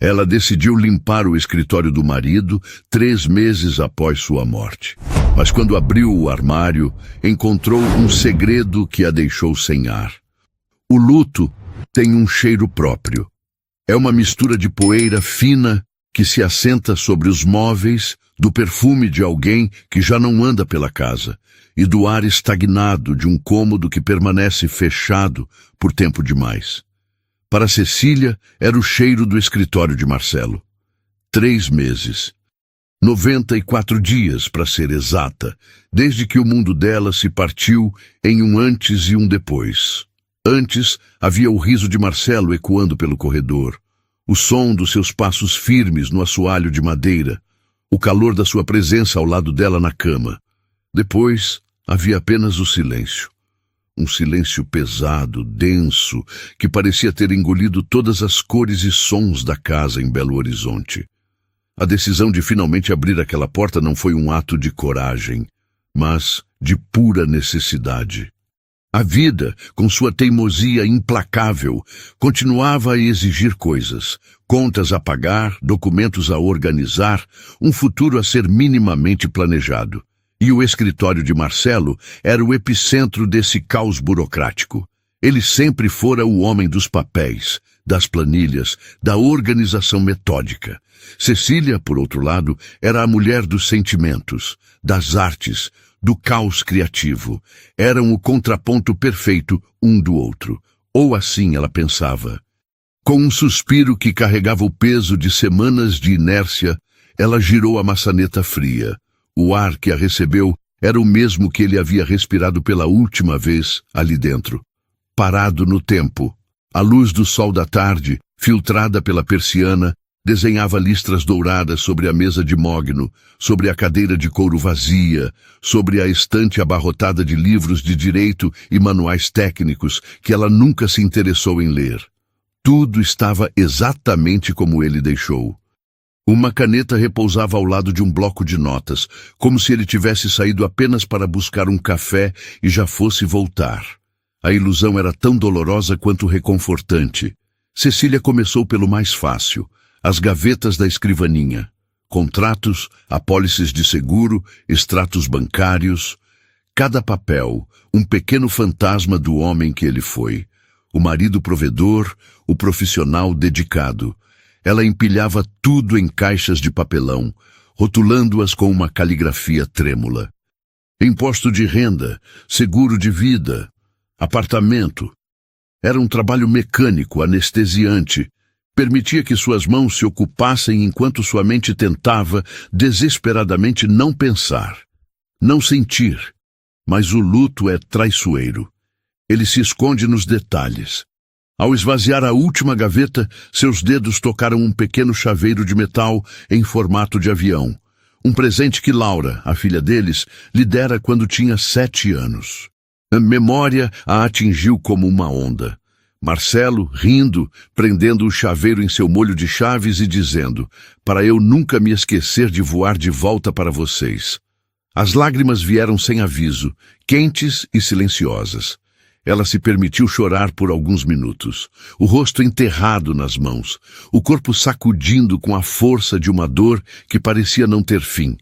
Ela decidiu limpar o escritório do marido 3 meses após sua morte. Mas quando abriu o armário, encontrou um segredo que a deixou sem ar. O luto tem um cheiro próprio. É uma mistura de poeira fina que se assenta sobre os móveis, do perfume de alguém que já não anda pela casa e do ar estagnado de um cômodo que permanece fechado por tempo demais. Para Cecília, era o cheiro do escritório de Marcelo. 3 meses. 94 dias, para ser exata, desde que o mundo dela se partiu em um antes e um depois. Antes, havia o riso de Marcelo ecoando pelo corredor, o som dos seus passos firmes no assoalho de madeira, o calor da sua presença ao lado dela na cama. Depois, havia apenas o silêncio. Um silêncio pesado, denso, que parecia ter engolido todas as cores e sons da casa em Belo Horizonte. A decisão de finalmente abrir aquela porta não foi um ato de coragem, mas de pura necessidade. A vida, com sua teimosia implacável, continuava a exigir coisas, contas a pagar, documentos a organizar, um futuro a ser minimamente planejado. E o escritório de Marcelo era o epicentro desse caos burocrático. Ele sempre fora o homem dos papéis, das planilhas, da organização metódica. Cecília, por outro lado, era a mulher dos sentimentos, das artes, do caos criativo. Eram o contraponto perfeito um do outro. Ou assim ela pensava. Com um suspiro que carregava o peso de semanas de inércia, ela girou a maçaneta fria. O ar que a recebeu era o mesmo que ele havia respirado pela última vez ali dentro. Parado no tempo, a luz do sol da tarde, filtrada pela persiana, desenhava listras douradas sobre a mesa de mogno, sobre a cadeira de couro vazia, sobre a estante abarrotada de livros de direito e manuais técnicos que ela nunca se interessou em ler. Tudo estava exatamente como ele deixou. Uma caneta repousava ao lado de um bloco de notas, como se ele tivesse saído apenas para buscar um café e já fosse voltar. A ilusão era tão dolorosa quanto reconfortante. Cecília começou pelo mais fácil, as gavetas da escrivaninha. Contratos, apólices de seguro, extratos bancários. Cada papel, um pequeno fantasma do homem que ele foi. O marido provedor, o profissional dedicado. Ela empilhava tudo em caixas de papelão, rotulando-as com uma caligrafia trêmula. Imposto de renda, seguro de vida, apartamento. Era um trabalho mecânico, anestesiante. Permitia que suas mãos se ocupassem enquanto sua mente tentava, desesperadamente, não pensar, não sentir. Mas o luto é traiçoeiro. Ele se esconde nos detalhes. Ao esvaziar a última gaveta, seus dedos tocaram um pequeno chaveiro de metal em formato de avião. Um presente que Laura, a filha deles, lhe dera quando tinha 7 anos. A memória a atingiu como uma onda. Marcelo, rindo, prendendo o chaveiro em seu molho de chaves e dizendo, para eu nunca me esquecer de voar de volta para vocês. As lágrimas vieram sem aviso, quentes e silenciosas. Ela se permitiu chorar por alguns minutos, o rosto enterrado nas mãos, o corpo sacudindo com a força de uma dor que parecia não ter fim.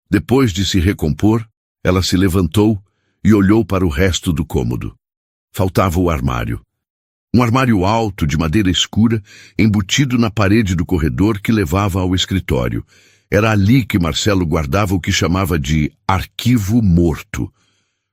Depois de se recompor, ela se levantou e olhou para o resto do cômodo. Faltava o armário. Um armário alto, de madeira escura, embutido na parede do corredor que levava ao escritório. Era ali que Marcelo guardava o que chamava de arquivo morto.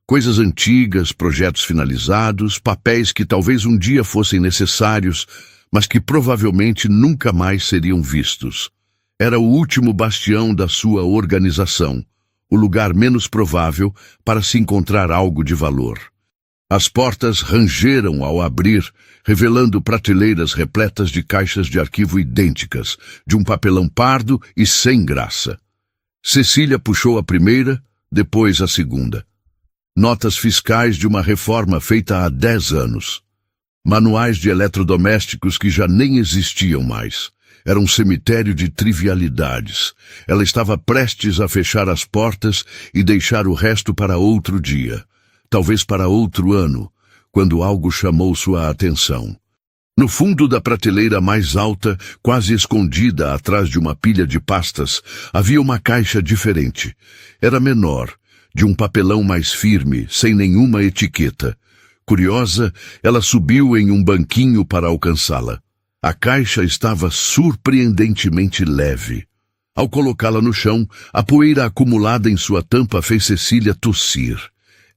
Coisas antigas, projetos finalizados, papéis que talvez um dia fossem necessários, mas que provavelmente nunca mais seriam vistos. Era o último bastião da sua organização, o lugar menos provável para se encontrar algo de valor. As portas rangeram ao abrir, revelando prateleiras repletas de caixas de arquivo idênticas, de um papelão pardo e sem graça. Cecília puxou a primeira, depois a segunda. Notas fiscais de uma reforma feita há 10 anos. Manuais de eletrodomésticos que já nem existiam mais. Era um cemitério de trivialidades. Ela estava prestes a fechar as portas e deixar o resto para outro dia. Talvez para outro ano, quando algo chamou sua atenção. No fundo da prateleira mais alta, quase escondida atrás de uma pilha de pastas, havia uma caixa diferente. Era menor, de um papelão mais firme, sem nenhuma etiqueta. Curiosa, ela subiu em um banquinho para alcançá-la. A caixa estava surpreendentemente leve. Ao colocá-la no chão, a poeira acumulada em sua tampa fez Cecília tossir.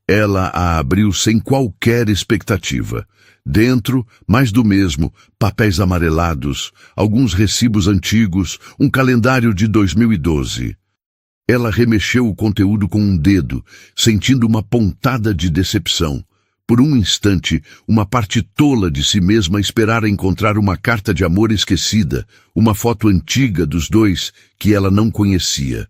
Ela a abriu sem qualquer expectativa. Dentro, mais do mesmo, papéis amarelados, alguns recibos antigos, um calendário de 2012. Ela remexeu o conteúdo com um dedo, sentindo uma pontada de decepção. Por um instante, uma parte tola de si mesma esperara encontrar uma carta de amor esquecida, uma foto antiga dos dois que ela não conhecia.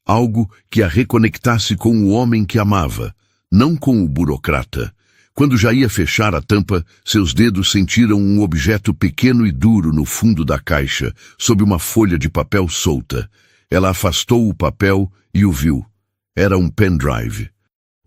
Algo que a reconectasse com o homem que amava, não com o burocrata. Quando já ia fechar a tampa, seus dedos sentiram um objeto pequeno e duro no fundo da caixa, sob uma folha de papel solta. Ela afastou o papel e o viu. Era um pendrive.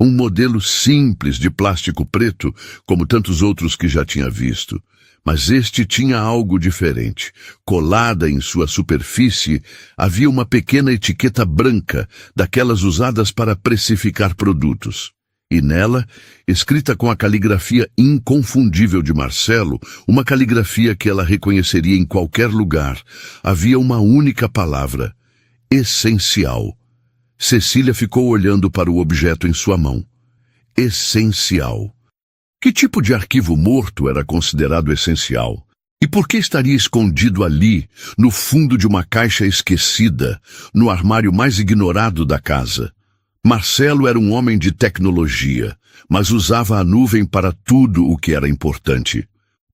Um modelo simples de plástico preto, como tantos outros que já tinha visto. Mas este tinha algo diferente. Colada em sua superfície, havia uma pequena etiqueta branca, daquelas usadas para precificar produtos. E nela, escrita com a caligrafia inconfundível de Marcelo, uma caligrafia que ela reconheceria em qualquer lugar, havia uma única palavra: essencial. Cecília ficou olhando para o objeto em sua mão. Essencial. Que tipo de arquivo morto era considerado essencial? E por que estaria escondido ali, no fundo de uma caixa esquecida, no armário mais ignorado da casa? Marcelo era um homem de tecnologia, mas usava a nuvem para tudo o que era importante.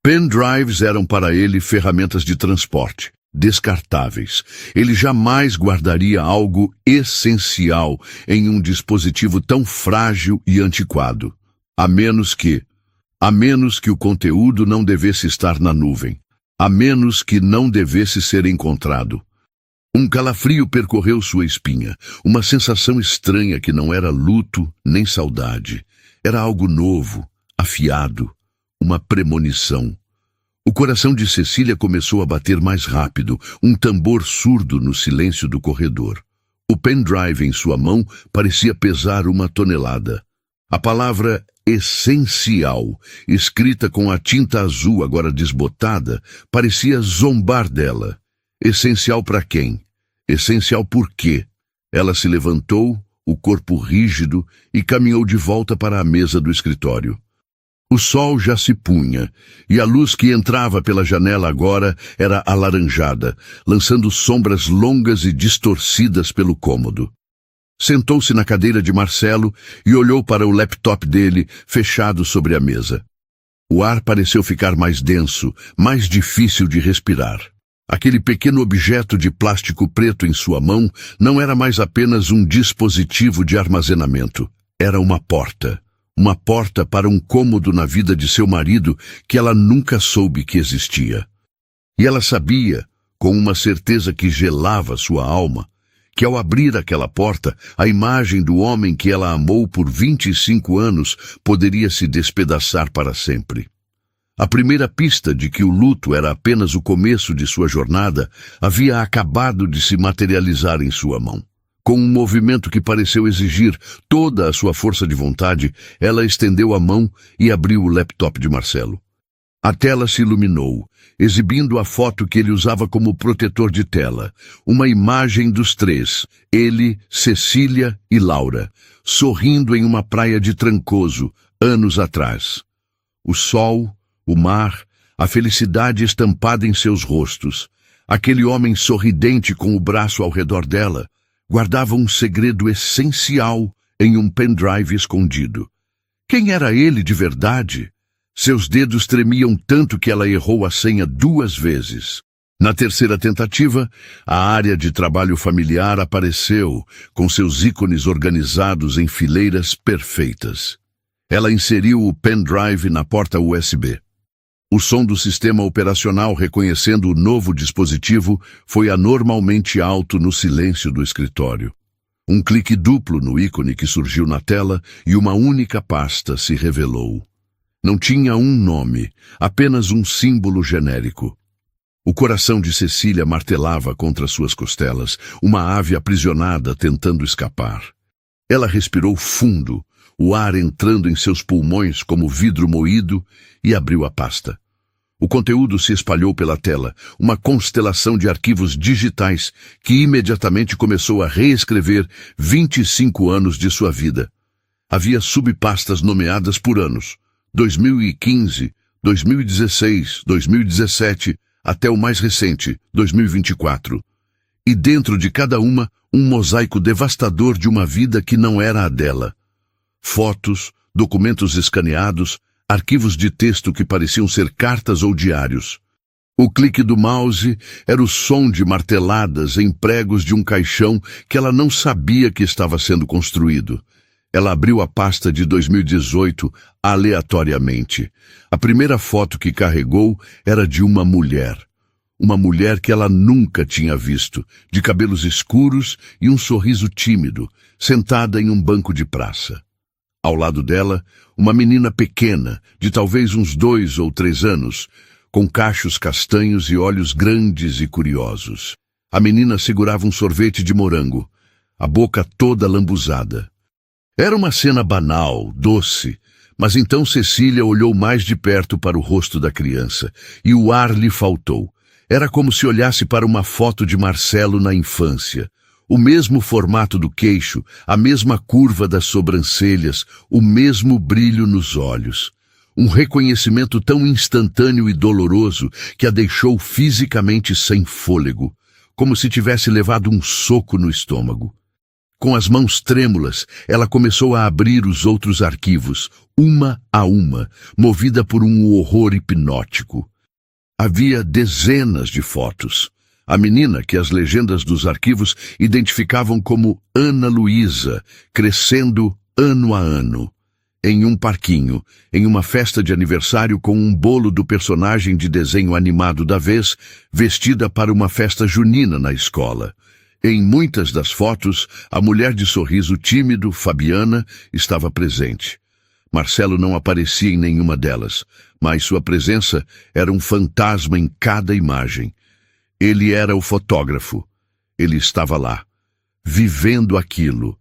Pendrives eram para ele ferramentas de transporte, descartáveis. Ele jamais guardaria algo essencial em um dispositivo tão frágil e antiquado. A menos que o conteúdo não devesse estar na nuvem. A menos que não devesse ser encontrado. Um calafrio percorreu sua espinha, uma sensação estranha que não era luto nem saudade. Era algo novo, afiado, uma premonição. O coração de Cecília começou a bater mais rápido, um tambor surdo no silêncio do corredor. O pendrive em sua mão parecia pesar 1 tonelada. A palavra essencial, escrita com a tinta azul agora desbotada, parecia zombar dela. Essencial para quem? Essencial por quê? Ela se levantou, o corpo rígido, e caminhou de volta para a mesa do escritório. O sol já se punha, e a luz que entrava pela janela agora era alaranjada, lançando sombras longas e distorcidas pelo cômodo. Sentou-se na cadeira de Marcelo e olhou para o laptop dele, fechado sobre a mesa. O ar pareceu ficar mais denso, mais difícil de respirar. Aquele pequeno objeto de plástico preto em sua mão não era mais apenas um dispositivo de armazenamento. Era uma porta. Uma porta para um cômodo na vida de seu marido que ela nunca soube que existia. E ela sabia, com uma certeza que gelava sua alma, que ao abrir aquela porta, a imagem do homem que ela amou por 25 anos poderia se despedaçar para sempre. A primeira pista de que o luto era apenas o começo de sua jornada havia acabado de se materializar em sua mão. Com um movimento que pareceu exigir toda a sua força de vontade, ela estendeu a mão e abriu o laptop de Marcelo. A tela se iluminou, exibindo a foto que ele usava como protetor de tela, uma imagem dos três, ele, Cecília e Laura, sorrindo em uma praia de Trancoso, anos atrás. O sol, o mar, a felicidade estampada em seus rostos. Aquele homem sorridente com o braço ao redor dela guardava um segredo essencial em um pendrive escondido. Quem era ele de verdade? Seus dedos tremiam tanto que ela errou a senha 2 vezes. Na terceira tentativa, a área de trabalho familiar apareceu, com seus ícones organizados em fileiras perfeitas. Ela inseriu o pendrive na porta USB. O som do sistema operacional reconhecendo o novo dispositivo foi anormalmente alto no silêncio do escritório. Um clique duplo no ícone que surgiu na tela e uma única pasta se revelou. Não tinha um nome, apenas um símbolo genérico. O coração de Cecília martelava contra suas costelas, uma ave aprisionada tentando escapar. Ela respirou fundo, o ar entrando em seus pulmões como vidro moído, e abriu a pasta. O conteúdo se espalhou pela tela, uma constelação de arquivos digitais que imediatamente começou a reescrever 25 anos de sua vida. Havia subpastas nomeadas por anos: 2015, 2016, 2017, até o mais recente, 2024. E dentro de cada uma, um mosaico devastador de uma vida que não era a dela. Fotos, documentos escaneados, arquivos de texto que pareciam ser cartas ou diários. O clique do mouse era o som de marteladas em pregos de um caixão que ela não sabia que estava sendo construído. Ela abriu a pasta de 2018 aleatoriamente. A primeira foto que carregou era de uma mulher. Uma mulher que ela nunca tinha visto, de cabelos escuros e um sorriso tímido, sentada em um banco de praça. Ao lado dela, uma menina pequena, de talvez uns 2 ou 3 anos, com cachos castanhos e olhos grandes e curiosos. A menina segurava um sorvete de morango, a boca toda lambuzada. Era uma cena banal, doce, mas então Cecília olhou mais de perto para o rosto da criança, e o ar lhe faltou. Era como se olhasse para uma foto de Marcelo na infância. O mesmo formato do queixo, a mesma curva das sobrancelhas, o mesmo brilho nos olhos. Um reconhecimento tão instantâneo e doloroso que a deixou fisicamente sem fôlego, como se tivesse levado um soco no estômago. Com as mãos trêmulas, ela começou a abrir os outros arquivos, uma a uma, movida por um horror hipnótico. Havia dezenas de fotos. A menina, que as legendas dos arquivos identificavam como Ana Luísa, crescendo ano a ano. Em um parquinho, em uma festa de aniversário com um bolo do personagem de desenho animado da vez, vestida para uma festa junina na escola. Em muitas das fotos, a mulher de sorriso tímido, Fabiana, estava presente. Marcelo não aparecia em nenhuma delas, mas sua presença era um fantasma em cada imagem. Ele era o fotógrafo. Ele estava lá, vivendo aquilo.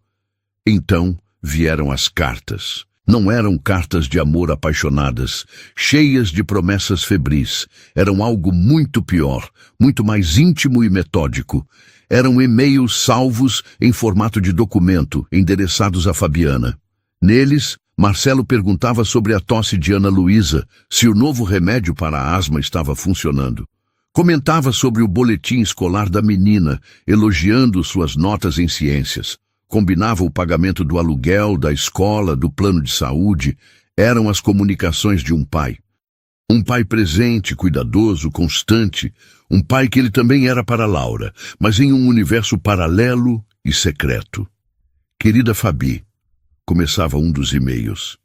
Então vieram as cartas. Não eram cartas de amor apaixonadas, cheias de promessas febris. Eram algo muito pior, muito mais íntimo e metódico. Eram e-mails salvos em formato de documento, endereçados a Fabiana. Neles, Marcelo perguntava sobre a tosse de Ana Luísa, se o novo remédio para a asma estava funcionando. Comentava sobre o boletim escolar da menina, elogiando suas notas em ciências. Combinava o pagamento do aluguel, da escola, do plano de saúde. Eram as comunicações de um pai. Um pai presente, cuidadoso, constante. Um pai que ele também era para Laura, mas em um universo paralelo e secreto. Querida Fabi, começava um dos e-mails.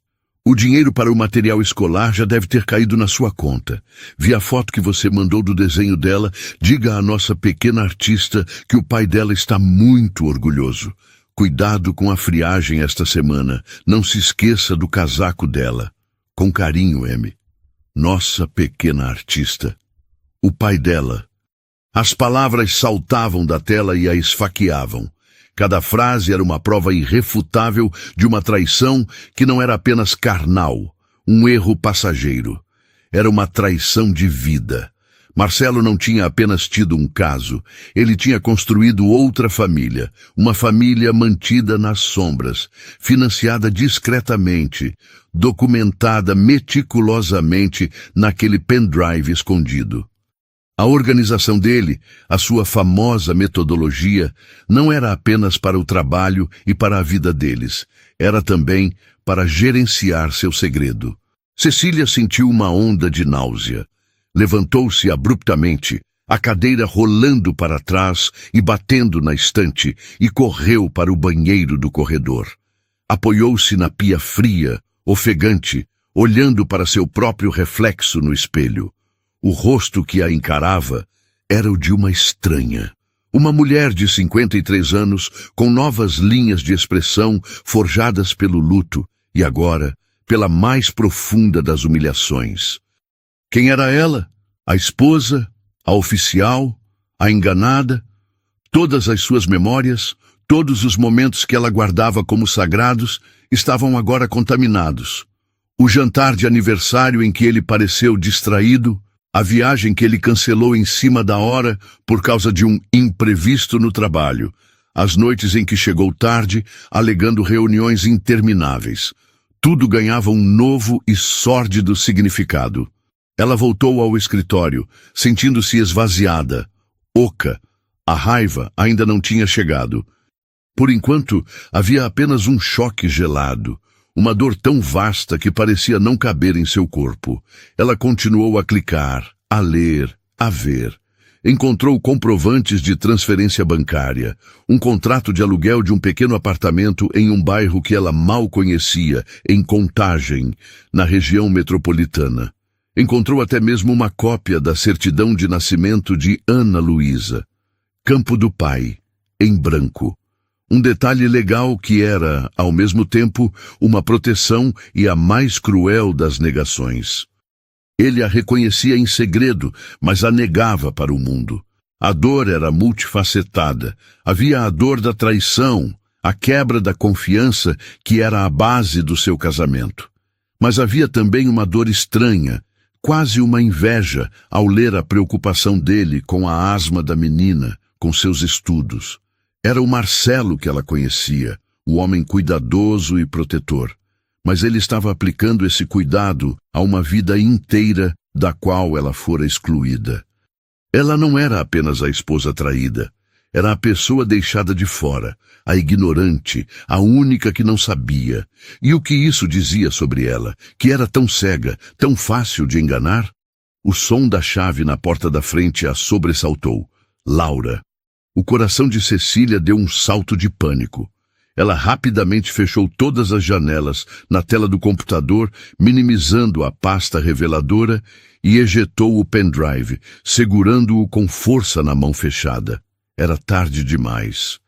O dinheiro para o material escolar já deve ter caído na sua conta. Vi a foto que você mandou do desenho dela. Diga à nossa pequena artista que o pai dela está muito orgulhoso. Cuidado com a friagem esta semana. Não se esqueça do casaco dela. Com carinho, M. Nossa pequena artista. O pai dela. As palavras saltavam da tela e a esfaqueavam. Cada frase era uma prova irrefutável de uma traição que não era apenas carnal, um erro passageiro. Era uma traição de vida. Marcelo não tinha apenas tido um caso, ele tinha construído outra família, uma família mantida nas sombras, financiada discretamente, documentada meticulosamente naquele pendrive escondido. A organização dele, a sua famosa metodologia, não era apenas para o trabalho e para a vida deles, era também para gerenciar seu segredo. Cecília sentiu uma onda de náusea. Levantou-se abruptamente, a cadeira rolando para trás e batendo na estante, e correu para o banheiro do corredor. Apoiou-se na pia fria, ofegante, olhando para seu próprio reflexo no espelho. O rosto que a encarava era o de uma estranha. Uma mulher de 53 anos, com novas linhas de expressão forjadas pelo luto, e agora, pela mais profunda das humilhações. Quem era ela? A esposa? A oficial? A enganada? Todas as suas memórias, todos os momentos que ela guardava como sagrados, estavam agora contaminados. O jantar de aniversário em que ele pareceu distraído, a viagem que ele cancelou em cima da hora por causa de um imprevisto no trabalho, as noites em que chegou tarde, alegando reuniões intermináveis. Tudo ganhava um novo e sórdido significado. Ela voltou ao escritório, sentindo-se esvaziada, oca. A raiva ainda não tinha chegado. Por enquanto, havia apenas um choque gelado, uma dor tão vasta que parecia não caber em seu corpo. Ela continuou a clicar, a ler, a ver. Encontrou comprovantes de transferência bancária, um contrato de aluguel de um pequeno apartamento em um bairro que ela mal conhecia, em Contagem, na região metropolitana. Encontrou até mesmo uma cópia da certidão de nascimento de Ana Luísa. Campo do pai, em branco. Um detalhe legal que era, ao mesmo tempo, uma proteção e a mais cruel das negações. Ele a reconhecia em segredo, mas a negava para o mundo. A dor era multifacetada. Havia a dor da traição, a quebra da confiança que era a base do seu casamento. Mas havia também uma dor estranha, quase uma inveja, ao ler a preocupação dele com a asma da menina, com seus estudos. Era o Marcelo que ela conhecia, o homem cuidadoso e protetor. Mas ele estava aplicando esse cuidado a uma vida inteira da qual ela fora excluída. Ela não era apenas a esposa traída. Era a pessoa deixada de fora, a ignorante, a única que não sabia. E o que isso dizia sobre ela, que era tão cega, tão fácil de enganar? O som da chave na porta da frente a sobressaltou. Laura. O coração de Cecília deu um salto de pânico. Ela rapidamente fechou todas as janelas na tela do computador, minimizando a pasta reveladora, e ejetou o pendrive, segurando-o com força na mão fechada. Era tarde demais.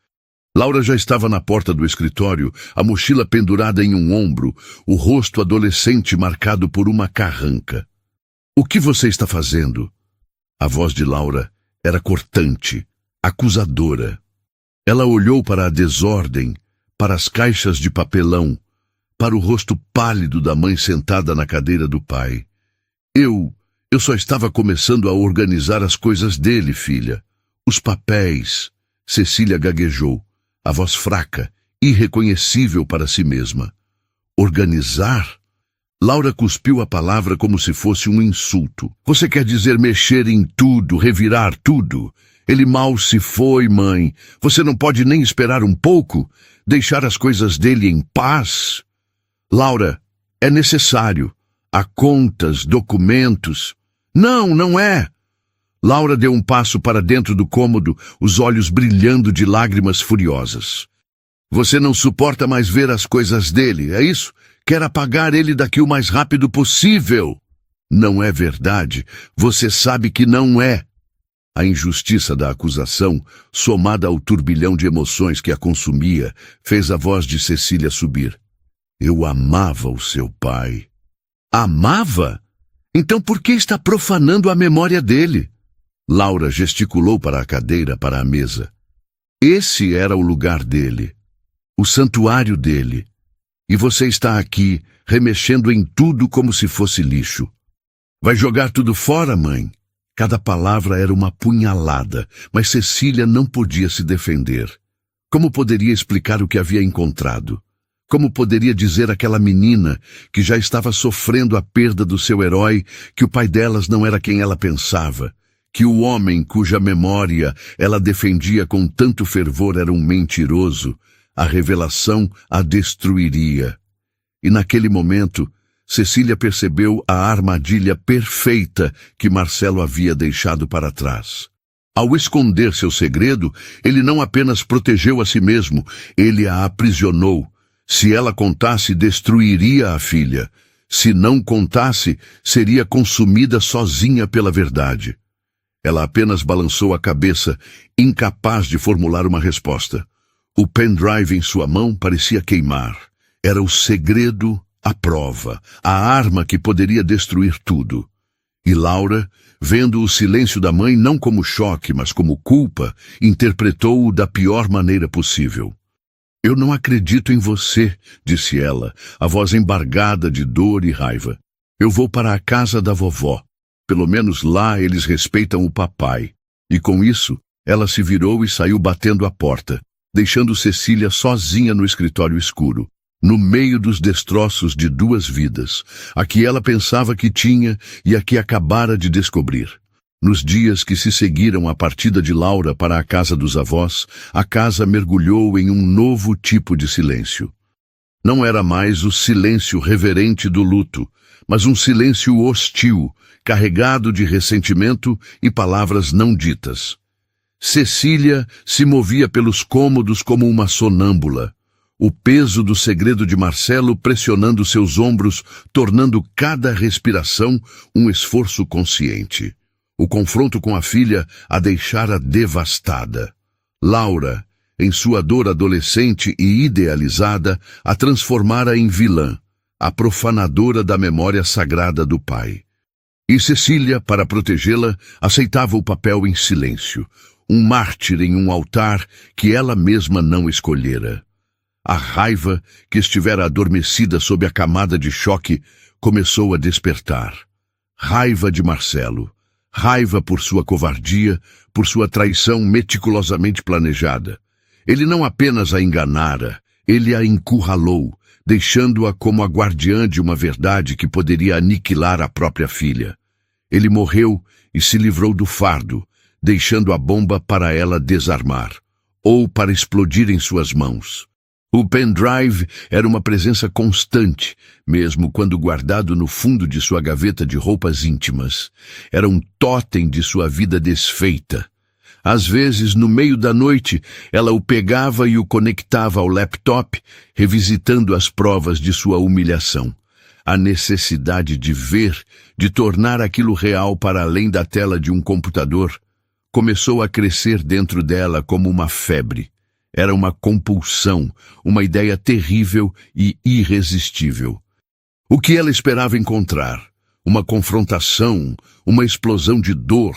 Laura já estava na porta do escritório, a mochila pendurada em um ombro, o rosto adolescente marcado por uma carranca. "O que você está fazendo?" A voz de Laura era cortante, acusadora. Ela olhou para a desordem, para as caixas de papelão, para o rosto pálido da mãe sentada na cadeira do pai. Eu só estava começando a organizar as coisas dele, filha. Os papéis." Cecília gaguejou, a voz fraca, irreconhecível para si mesma. "Organizar?" Laura cuspiu a palavra como se fosse um insulto. "Você quer dizer mexer em tudo, revirar tudo? Ele mal se foi, mãe. Você não pode nem esperar um pouco? Deixar as coisas dele em paz?" "Laura, é necessário. Há contas, documentos." "Não, não é." Laura deu um passo para dentro do cômodo, os olhos brilhando de lágrimas furiosas. "Você não suporta mais ver as coisas dele, é isso? Quer apagar ele daqui o mais rápido possível." "Não é verdade. Você sabe que não é." A injustiça da acusação, somada ao turbilhão de emoções que a consumia, fez a voz de Cecília subir. "Eu amava o seu pai." "Amava? Então por que está profanando a memória dele?" Laura gesticulou para a cadeira, para a mesa. "Esse era o lugar dele, o santuário dele. E você está aqui, remexendo em tudo como se fosse lixo. Vai jogar tudo fora, mãe?" Cada palavra era uma punhalada, mas Cecília não podia se defender. Como poderia explicar o que havia encontrado? Como poderia dizer àquela menina, que já estava sofrendo a perda do seu herói, que o pai delas não era quem ela pensava, que o homem cuja memória ela defendia com tanto fervor era um mentiroso? A revelação a destruiria. E naquele momento, Cecília percebeu a armadilha perfeita que Marcelo havia deixado para trás. Ao esconder seu segredo, ele não apenas protegeu a si mesmo, ele a aprisionou. Se ela contasse, destruiria a filha. Se não contasse, seria consumida sozinha pela verdade. Ela apenas balançou a cabeça, incapaz de formular uma resposta. O pendrive em sua mão parecia queimar. Era o segredo, a prova, a arma que poderia destruir tudo. E Laura, vendo o silêncio da mãe não como choque, mas como culpa, interpretou-o da pior maneira possível. Eu não acredito em você, disse ela, a voz embargada de dor e raiva. Eu vou para a casa da vovó. Pelo menos lá eles respeitam o papai. E com isso, ela se virou e saiu batendo a porta, deixando Cecília sozinha no escritório escuro, no meio dos destroços de duas vidas, a que ela pensava que tinha e a que acabara de descobrir. Nos dias que se seguiram à partida de Laura para a casa dos avós, a casa mergulhou em um novo tipo de silêncio. Não era mais o silêncio reverente do luto, mas um silêncio hostil, carregado de ressentimento e palavras não ditas. Cecília se movia pelos cômodos como uma sonâmbula, o peso do segredo de Marcelo pressionando seus ombros, tornando cada respiração um esforço consciente. O confronto com a filha a deixara devastada. Laura, em sua dor adolescente e idealizada, a transformara em vilã, a profanadora da memória sagrada do pai. E Cecília, para protegê-la, aceitava o papel em silêncio, um mártir em um altar que ela mesma não escolhera. A raiva, que estivera adormecida sob a camada de choque, começou a despertar. Raiva de Marcelo. Raiva por sua covardia, por sua traição meticulosamente planejada. Ele não apenas a enganara, ele a encurralou, deixando-a como a guardiã de uma verdade que poderia aniquilar a própria filha. Ele morreu e se livrou do fardo, deixando a bomba para ela desarmar, ou para explodir em suas mãos. O pendrive era uma presença constante, mesmo quando guardado no fundo de sua gaveta de roupas íntimas. Era um tótem de sua vida desfeita. Às vezes, no meio da noite, ela o pegava e o conectava ao laptop, revisitando as provas de sua humilhação. A necessidade de ver, de tornar aquilo real para além da tela de um computador, começou a crescer dentro dela como uma febre. Era uma compulsão, uma ideia terrível e irresistível. O que ela esperava encontrar? Uma confrontação, uma explosão de dor?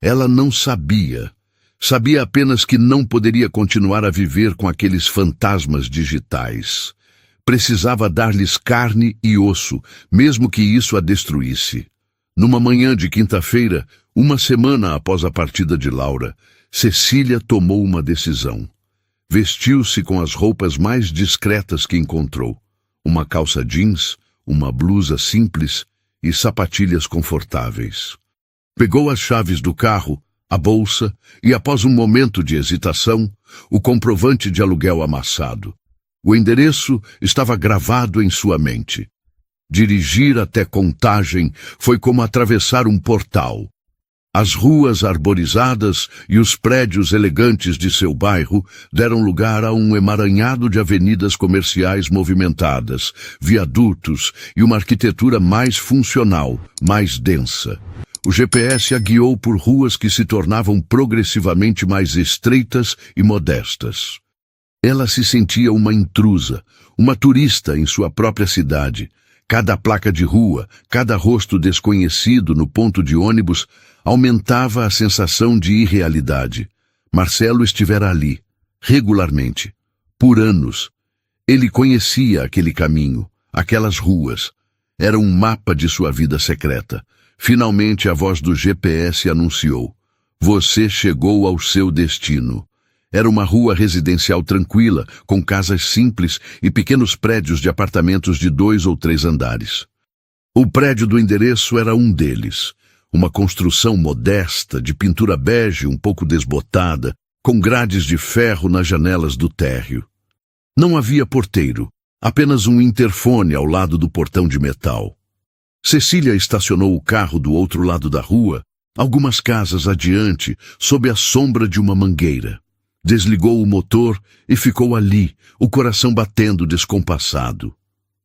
Ela não sabia. Sabia apenas que não poderia continuar a viver com aqueles fantasmas digitais. Precisava dar-lhes carne e osso, mesmo que isso a destruísse. Numa manhã de quinta-feira, uma semana após a partida de Laura, Cecília tomou uma decisão. Vestiu-se com as roupas mais discretas que encontrou. Uma calça jeans, uma blusa simples e sapatilhas confortáveis. Pegou as chaves do carro, a bolsa e, após um momento de hesitação, o comprovante de aluguel amassado. O endereço estava gravado em sua mente. Dirigir até Contagem foi como atravessar um portal. As ruas arborizadas e os prédios elegantes de seu bairro deram lugar a um emaranhado de avenidas comerciais movimentadas, viadutos e uma arquitetura mais funcional, mais densa. O GPS a guiou por ruas que se tornavam progressivamente mais estreitas e modestas. Ela se sentia uma intrusa, uma turista em sua própria cidade. Cada placa de rua, cada rosto desconhecido no ponto de ônibus aumentava a sensação de irrealidade. Marcelo estivera ali, regularmente, por anos. Ele conhecia aquele caminho, aquelas ruas. Era um mapa de sua vida secreta. Finalmente a voz do GPS anunciou: "Você chegou ao seu destino." Era uma rua residencial tranquila, com casas simples e pequenos prédios de apartamentos de 2 ou 3 andares. O prédio do endereço era um deles. Uma construção modesta, de pintura bege um pouco desbotada, com grades de ferro nas janelas do térreo. Não havia porteiro, apenas um interfone ao lado do portão de metal. Cecília estacionou o carro do outro lado da rua, algumas casas adiante, sob a sombra de uma mangueira. Desligou o motor e ficou ali, o coração batendo descompassado.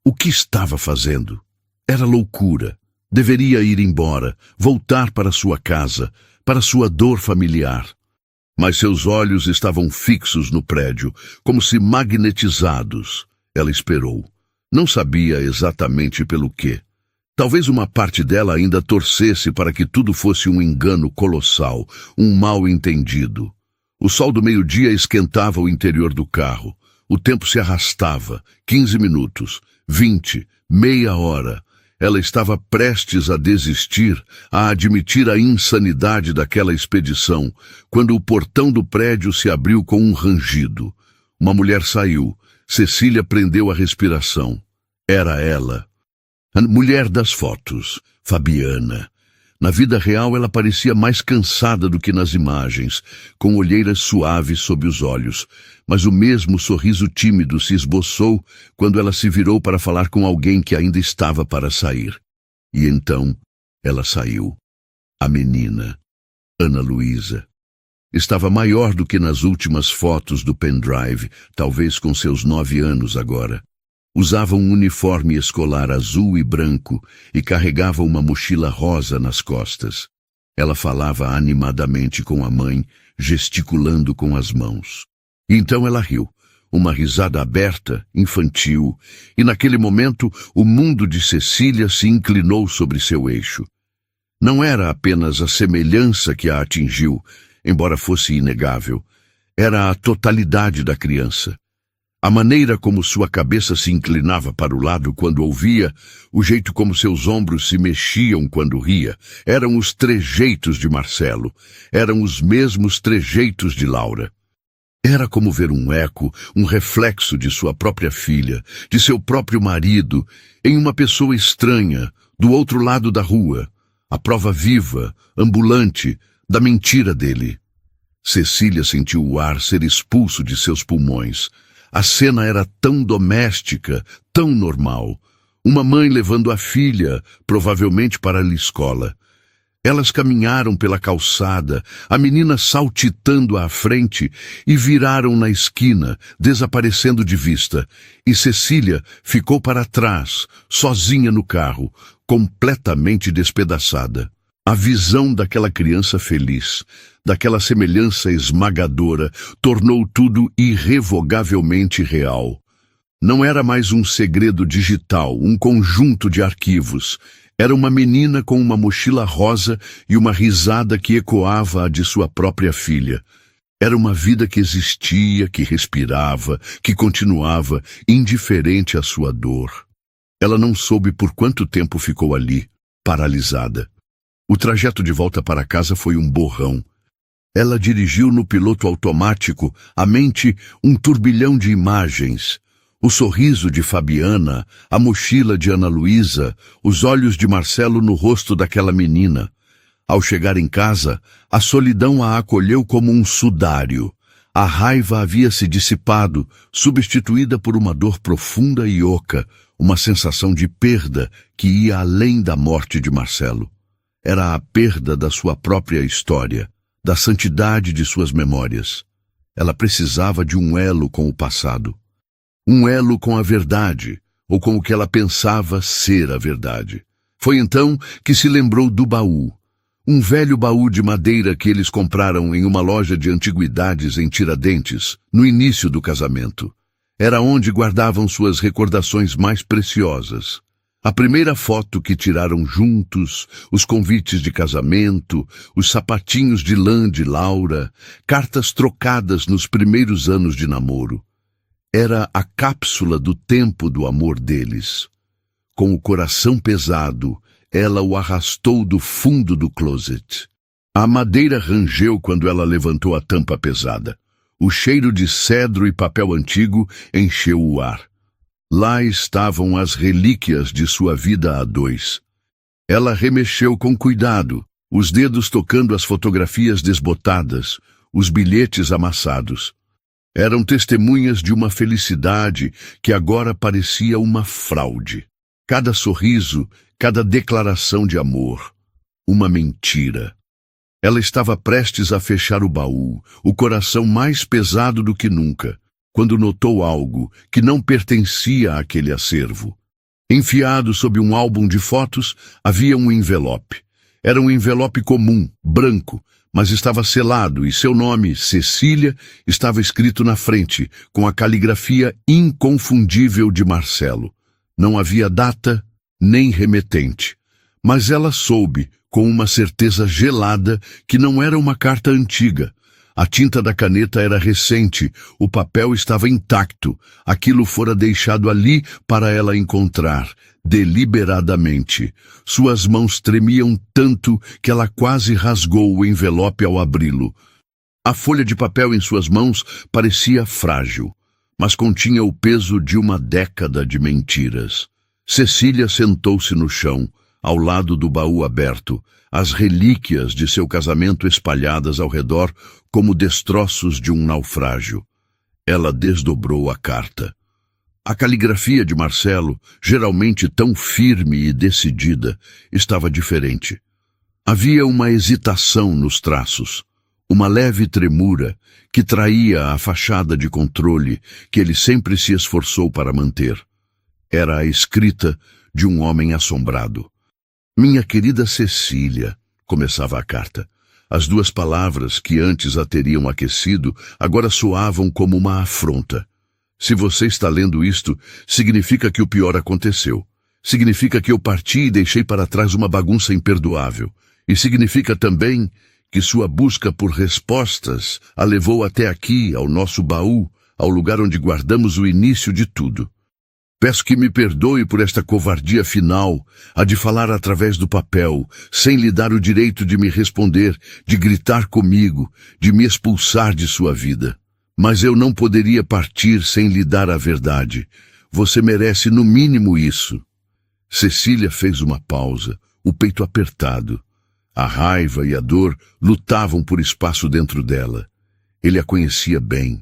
O que estava fazendo? Era loucura. Deveria ir embora, voltar para sua casa, para sua dor familiar. Mas seus olhos estavam fixos no prédio, como se magnetizados. Ela esperou. Não sabia exatamente pelo quê. Talvez uma parte dela ainda torcesse para que tudo fosse um engano colossal, um mal-entendido. O sol do meio-dia esquentava o interior do carro. O tempo se arrastava. 15 minutos, 20, meia hora. Ela estava prestes a desistir, a admitir a insanidade daquela expedição, quando o portão do prédio se abriu com um rangido. Uma mulher saiu. Cecília prendeu a respiração. Era ela. A mulher das fotos, Fabiana. Na vida real ela parecia mais cansada do que nas imagens, com olheiras suaves sob os olhos, mas o mesmo sorriso tímido se esboçou quando ela se virou para falar com alguém que ainda estava para sair. E então ela saiu. A menina, Ana Luísa. Estava maior do que nas últimas fotos do pendrive, talvez com seus 9 anos agora. Usava um uniforme escolar azul e branco e carregava uma mochila rosa nas costas. Ela falava animadamente com a mãe, gesticulando com as mãos. E então ela riu, uma risada aberta, infantil, e naquele momento o mundo de Cecília se inclinou sobre seu eixo. Não era apenas a semelhança que a atingiu, embora fosse inegável. Era a totalidade da criança. A maneira como sua cabeça se inclinava para o lado quando ouvia, o jeito como seus ombros se mexiam quando ria, eram os trejeitos de Marcelo, eram os mesmos trejeitos de Laura. Era como ver um eco, um reflexo de sua própria filha, de seu próprio marido, em uma pessoa estranha, do outro lado da rua, a prova viva, ambulante, da mentira dele. Cecília sentiu o ar ser expulso de seus pulmões. A cena era tão doméstica, tão normal. Uma mãe levando a filha, provavelmente para a escola. Elas caminharam pela calçada, a menina saltitando à frente, e viraram na esquina, desaparecendo de vista. E Cecília ficou para trás, sozinha no carro, completamente despedaçada. A visão daquela criança feliz, daquela semelhança esmagadora, tornou tudo irrevogavelmente real. Não era mais um segredo digital, um conjunto de arquivos. Era uma menina com uma mochila rosa e uma risada que ecoava a de sua própria filha. Era uma vida que existia, que respirava, que continuava, indiferente à sua dor. Ela não soube por quanto tempo ficou ali, paralisada. O trajeto de volta para casa foi um borrão. Ela dirigiu no piloto automático, a mente um turbilhão de imagens. O sorriso de Fabiana, a mochila de Ana Luísa, os olhos de Marcelo no rosto daquela menina. Ao chegar em casa, a solidão a acolheu como um sudário. A raiva havia se dissipado, substituída por uma dor profunda e oca, uma sensação de perda que ia além da morte de Marcelo. Era a perda da sua própria história, da santidade de suas memórias. Ela precisava de um elo com o passado. Um elo com a verdade, ou com o que ela pensava ser a verdade. Foi então que se lembrou do baú. Um velho baú de madeira que eles compraram em uma loja de antiguidades em Tiradentes, no início do casamento. Era onde guardavam suas recordações mais preciosas. A primeira foto que tiraram juntos, os convites de casamento, os sapatinhos de lã de Laura, cartas trocadas nos primeiros anos de namoro. Era a cápsula do tempo do amor deles. Com o coração pesado, ela o arrastou do fundo do closet. A madeira rangeu quando ela levantou a tampa pesada. O cheiro de cedro e papel antigo encheu o ar. Lá estavam as relíquias de sua vida a dois. Ela remexeu com cuidado, os dedos tocando as fotografias desbotadas, os bilhetes amassados. Eram testemunhas de uma felicidade que agora parecia uma fraude. Cada sorriso, cada declaração de amor, uma mentira. Ela estava prestes a fechar o baú, o coração mais pesado do que nunca, quando notou algo que não pertencia àquele acervo. Enfiado sob um álbum de fotos, havia um envelope. Era um envelope comum, branco, mas estava selado e seu nome, Cecília, estava escrito na frente, com a caligrafia inconfundível de Marcelo. Não havia data, nem remetente. Mas ela soube, com uma certeza gelada, que não era uma carta antiga. A tinta da caneta era recente, o papel estava intacto. Aquilo fora deixado ali para ela encontrar, deliberadamente. Suas mãos tremiam tanto que ela quase rasgou o envelope ao abri-lo. A folha de papel em suas mãos parecia frágil, mas continha o peso de uma década de mentiras. Cecília sentou-se no chão, ao lado do baú aberto, as relíquias de seu casamento espalhadas ao redor como destroços de um naufrágio. Ela desdobrou a carta. A caligrafia de Marcelo, geralmente tão firme e decidida, estava diferente. Havia uma hesitação nos traços, uma leve tremura que traía a fachada de controle que ele sempre se esforçou para manter. Era a escrita de um homem assombrado. Minha querida Cecília, começava a carta. As duas palavras que antes a teriam aquecido agora soavam como uma afronta. Se você está lendo isto, significa que o pior aconteceu. Significa que eu parti e deixei para trás uma bagunça imperdoável. E significa também que sua busca por respostas a levou até aqui, ao nosso baú, ao lugar onde guardamos o início de tudo. Peço que me perdoe por esta covardia final, a de falar através do papel, sem lhe dar o direito de me responder, de gritar comigo, de me expulsar de sua vida. Mas eu não poderia partir sem lhe dar a verdade. Você merece no mínimo isso. Cecília fez uma pausa, o peito apertado. A raiva e a dor lutavam por espaço dentro dela. Ele a conhecia bem.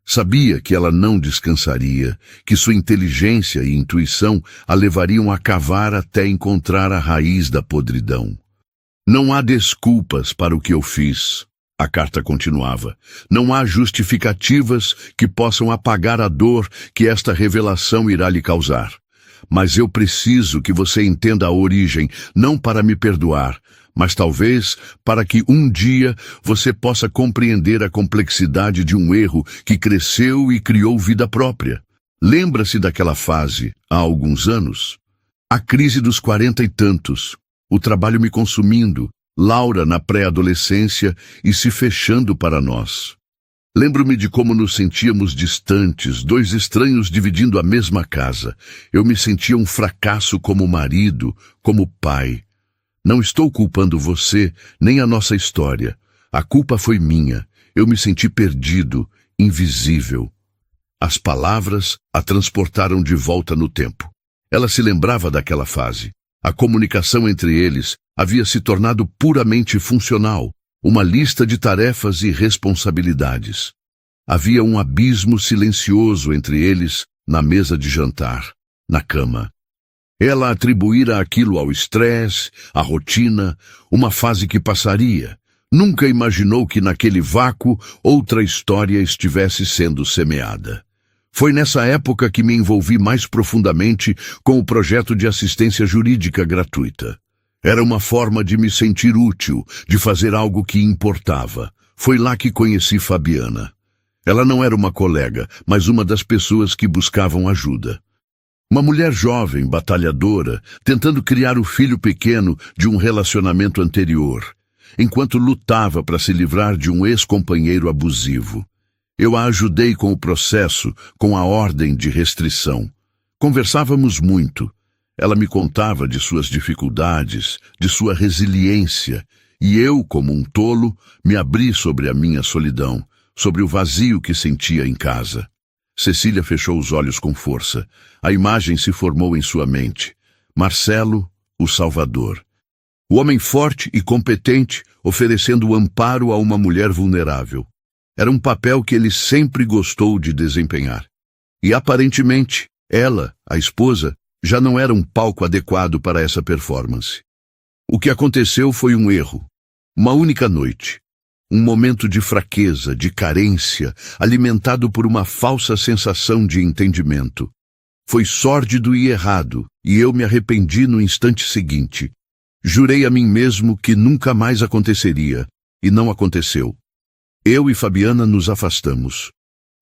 Sabia que ela não descansaria, que sua inteligência e intuição a levariam a cavar até encontrar a raiz da podridão. Não há desculpas para o que eu fiz. A carta continuava. Não há justificativas que possam apagar a dor que esta revelação irá lhe causar. Mas eu preciso que você entenda a origem, não para me perdoar, mas talvez para que um dia você possa compreender a complexidade de um erro que cresceu e criou vida própria. Lembra-se daquela fase, há alguns anos? A crise dos 40 e tantos, o trabalho me consumindo, Laura na pré-adolescência e se fechando para nós. Lembro-me de como nos sentíamos distantes, dois estranhos dividindo a mesma casa. Eu me sentia um fracasso como marido, como pai. Não estou culpando você, nem a nossa história. A culpa foi minha. Eu me senti perdido, invisível. As palavras a transportaram de volta no tempo. Ela se lembrava daquela fase. A comunicação entre eles havia se tornado puramente funcional, uma lista de tarefas e responsabilidades. Havia um abismo silencioso entre eles na mesa de jantar, na cama. Ela atribuíra aquilo ao estresse, à rotina, uma fase que passaria. Nunca imaginou que naquele vácuo outra história estivesse sendo semeada. Foi nessa época que me envolvi mais profundamente com o projeto de assistência jurídica gratuita. Era uma forma de me sentir útil, de fazer algo que importava. Foi lá que conheci Fabiana. Ela não era uma colega, mas uma das pessoas que buscavam ajuda. Uma mulher jovem, batalhadora, tentando criar o filho pequeno de um relacionamento anterior, enquanto lutava para se livrar de um ex-companheiro abusivo. Eu a ajudei com o processo, com a ordem de restrição. Conversávamos muito. Ela me contava de suas dificuldades, de sua resiliência, e eu, como um tolo, me abri sobre a minha solidão, sobre o vazio que sentia em casa. Cecília fechou os olhos com força. A imagem se formou em sua mente. Marcelo, o Salvador. O homem forte e competente, oferecendo amparo a uma mulher vulnerável. Era um papel que ele sempre gostou de desempenhar. E aparentemente, ela, a esposa, já não era um palco adequado para essa performance. O que aconteceu foi um erro. Uma única noite. Um momento de fraqueza, de carência, alimentado por uma falsa sensação de entendimento. Foi sórdido e errado, e eu me arrependi no instante seguinte. Jurei a mim mesmo que nunca mais aconteceria, e não aconteceu. Eu e Fabiana nos afastamos.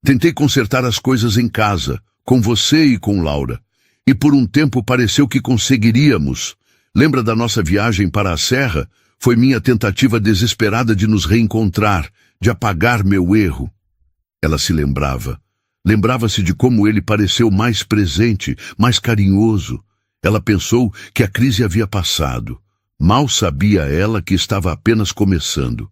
Tentei consertar as coisas em casa, com você e com Laura. E por um tempo pareceu que conseguiríamos. Lembra da nossa viagem para a serra? Foi minha tentativa desesperada de nos reencontrar, de apagar meu erro. Ela se lembrava. Lembrava-se de como ele pareceu mais presente, mais carinhoso. Ela pensou que a crise havia passado. Mal sabia ela que estava apenas começando.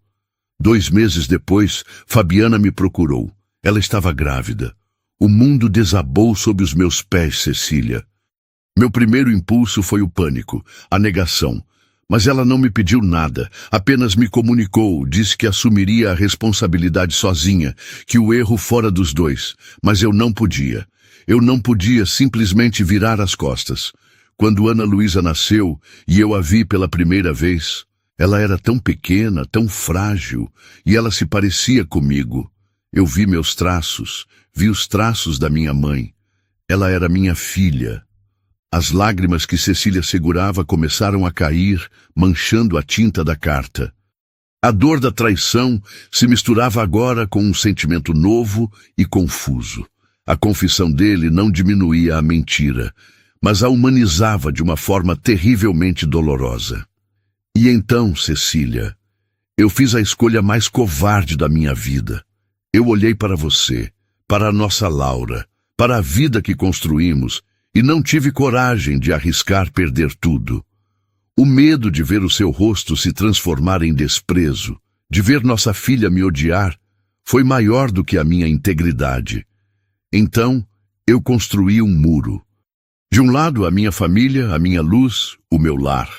2 meses depois, Fabiana me procurou. Ela estava grávida. O mundo desabou sob os meus pés, Cecília. Meu primeiro impulso foi o pânico, a negação. Mas ela não me pediu nada, apenas me comunicou, disse que assumiria a responsabilidade sozinha, que o erro fora dos dois. Mas eu não podia. Eu não podia simplesmente virar as costas. Quando Ana Luísa nasceu e eu a vi pela primeira vez, ela era tão pequena, tão frágil, e ela se parecia comigo. Eu vi meus traços, vi os traços da minha mãe. Ela era minha filha. As lágrimas que Cecília segurava começaram a cair, manchando a tinta da carta. A dor da traição se misturava agora com um sentimento novo e confuso. A confissão dele não diminuía a mentira, mas a humanizava de uma forma terrivelmente dolorosa. E então, Cecília, eu fiz a escolha mais covarde da minha vida. Eu olhei para você, para a nossa Laura, para a vida que construímos, e não tive coragem de arriscar perder tudo. O medo de ver o seu rosto se transformar em desprezo, de ver nossa filha me odiar, foi maior do que a minha integridade. Então, eu construí um muro. De um lado, a minha família, a minha luz, o meu lar.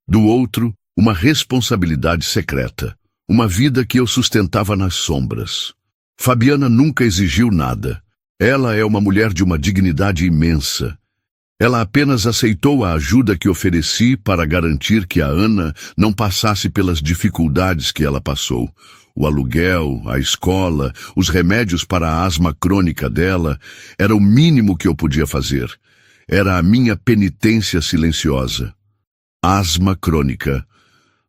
Do outro, uma responsabilidade secreta, uma vida que eu sustentava nas sombras. Fabiana nunca exigiu nada. Ela é uma mulher de uma dignidade imensa. Ela apenas aceitou a ajuda que ofereci para garantir que a Ana não passasse pelas dificuldades que ela passou. O aluguel, a escola, os remédios para a asma crônica dela, era o mínimo que eu podia fazer. Era a minha penitência silenciosa. Asma crônica.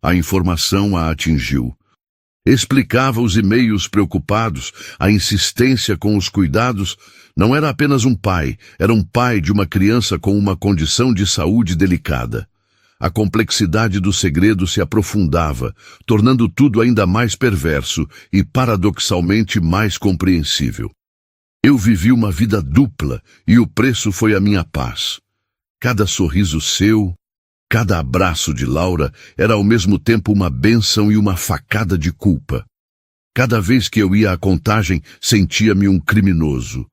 A informação a atingiu. Explicava os e-mails preocupados, a insistência com os cuidados. Não era apenas um pai, era um pai de uma criança com uma condição de saúde delicada. A complexidade do segredo se aprofundava, tornando tudo ainda mais perverso e paradoxalmente mais compreensível. Eu vivi uma vida dupla e o preço foi a minha paz. Cada sorriso seu, cada abraço de Laura era ao mesmo tempo uma bênção e uma facada de culpa. Cada vez que eu ia à contagem, sentia-me um criminoso.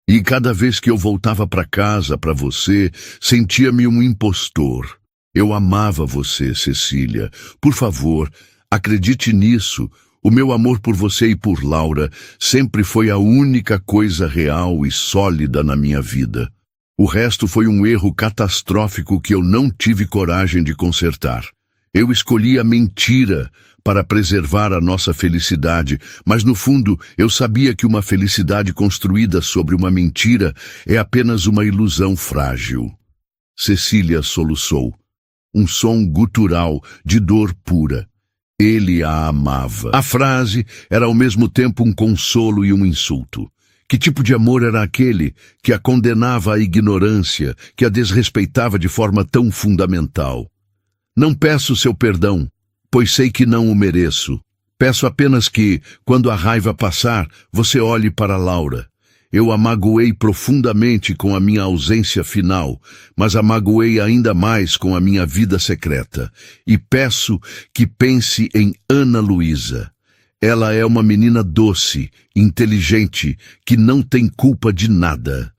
E cada vez que eu voltava para casa, para você, sentia-me um impostor. Eu amava você, Cecília. Por favor, acredite nisso. O meu amor por você e por Laura sempre foi a única coisa real e sólida na minha vida. O resto foi um erro catastrófico que eu não tive coragem de consertar. Eu escolhi a mentira para preservar a nossa felicidade, mas no fundo eu sabia que uma felicidade construída sobre uma mentira é apenas uma ilusão frágil. Cecília soluçou. Um som gutural de dor pura. Ele a amava. A frase era ao mesmo tempo um consolo e um insulto. Que tipo de amor era aquele que a condenava à ignorância, que a desrespeitava de forma tão fundamental? Não peço seu perdão, pois sei que não o mereço. Peço apenas que, quando a raiva passar, você olhe para Laura. Eu a magoei profundamente com a minha ausência final, mas a magoei ainda mais com a minha vida secreta. E peço que pense em Ana Luísa. Ela é uma menina doce, inteligente, que não tem culpa de nada.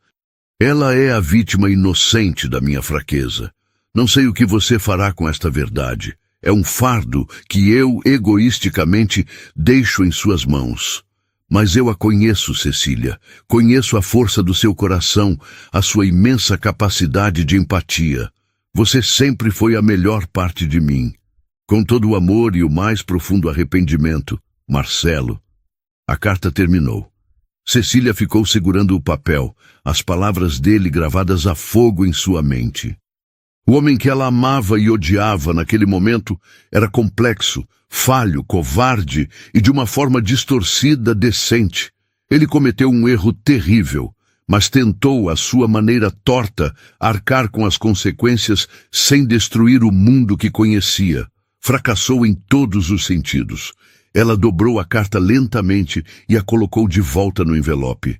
Ela é a vítima inocente da minha fraqueza. Não sei o que você fará com esta verdade. É um fardo que eu, egoisticamente, deixo em suas mãos. Mas eu a conheço, Cecília. Conheço a força do seu coração, a sua imensa capacidade de empatia. Você sempre foi a melhor parte de mim. Com todo o amor e o mais profundo arrependimento, Marcelo. A carta terminou. Cecília ficou segurando o papel, as palavras dele gravadas a fogo em sua mente. O homem que ela amava e odiava naquele momento era complexo, falho, covarde e de uma forma distorcida, decente. Ele cometeu um erro terrível, mas tentou, à sua maneira torta, arcar com as consequências sem destruir o mundo que conhecia. Fracassou em todos os sentidos. Ela dobrou a carta lentamente e a colocou de volta no envelope.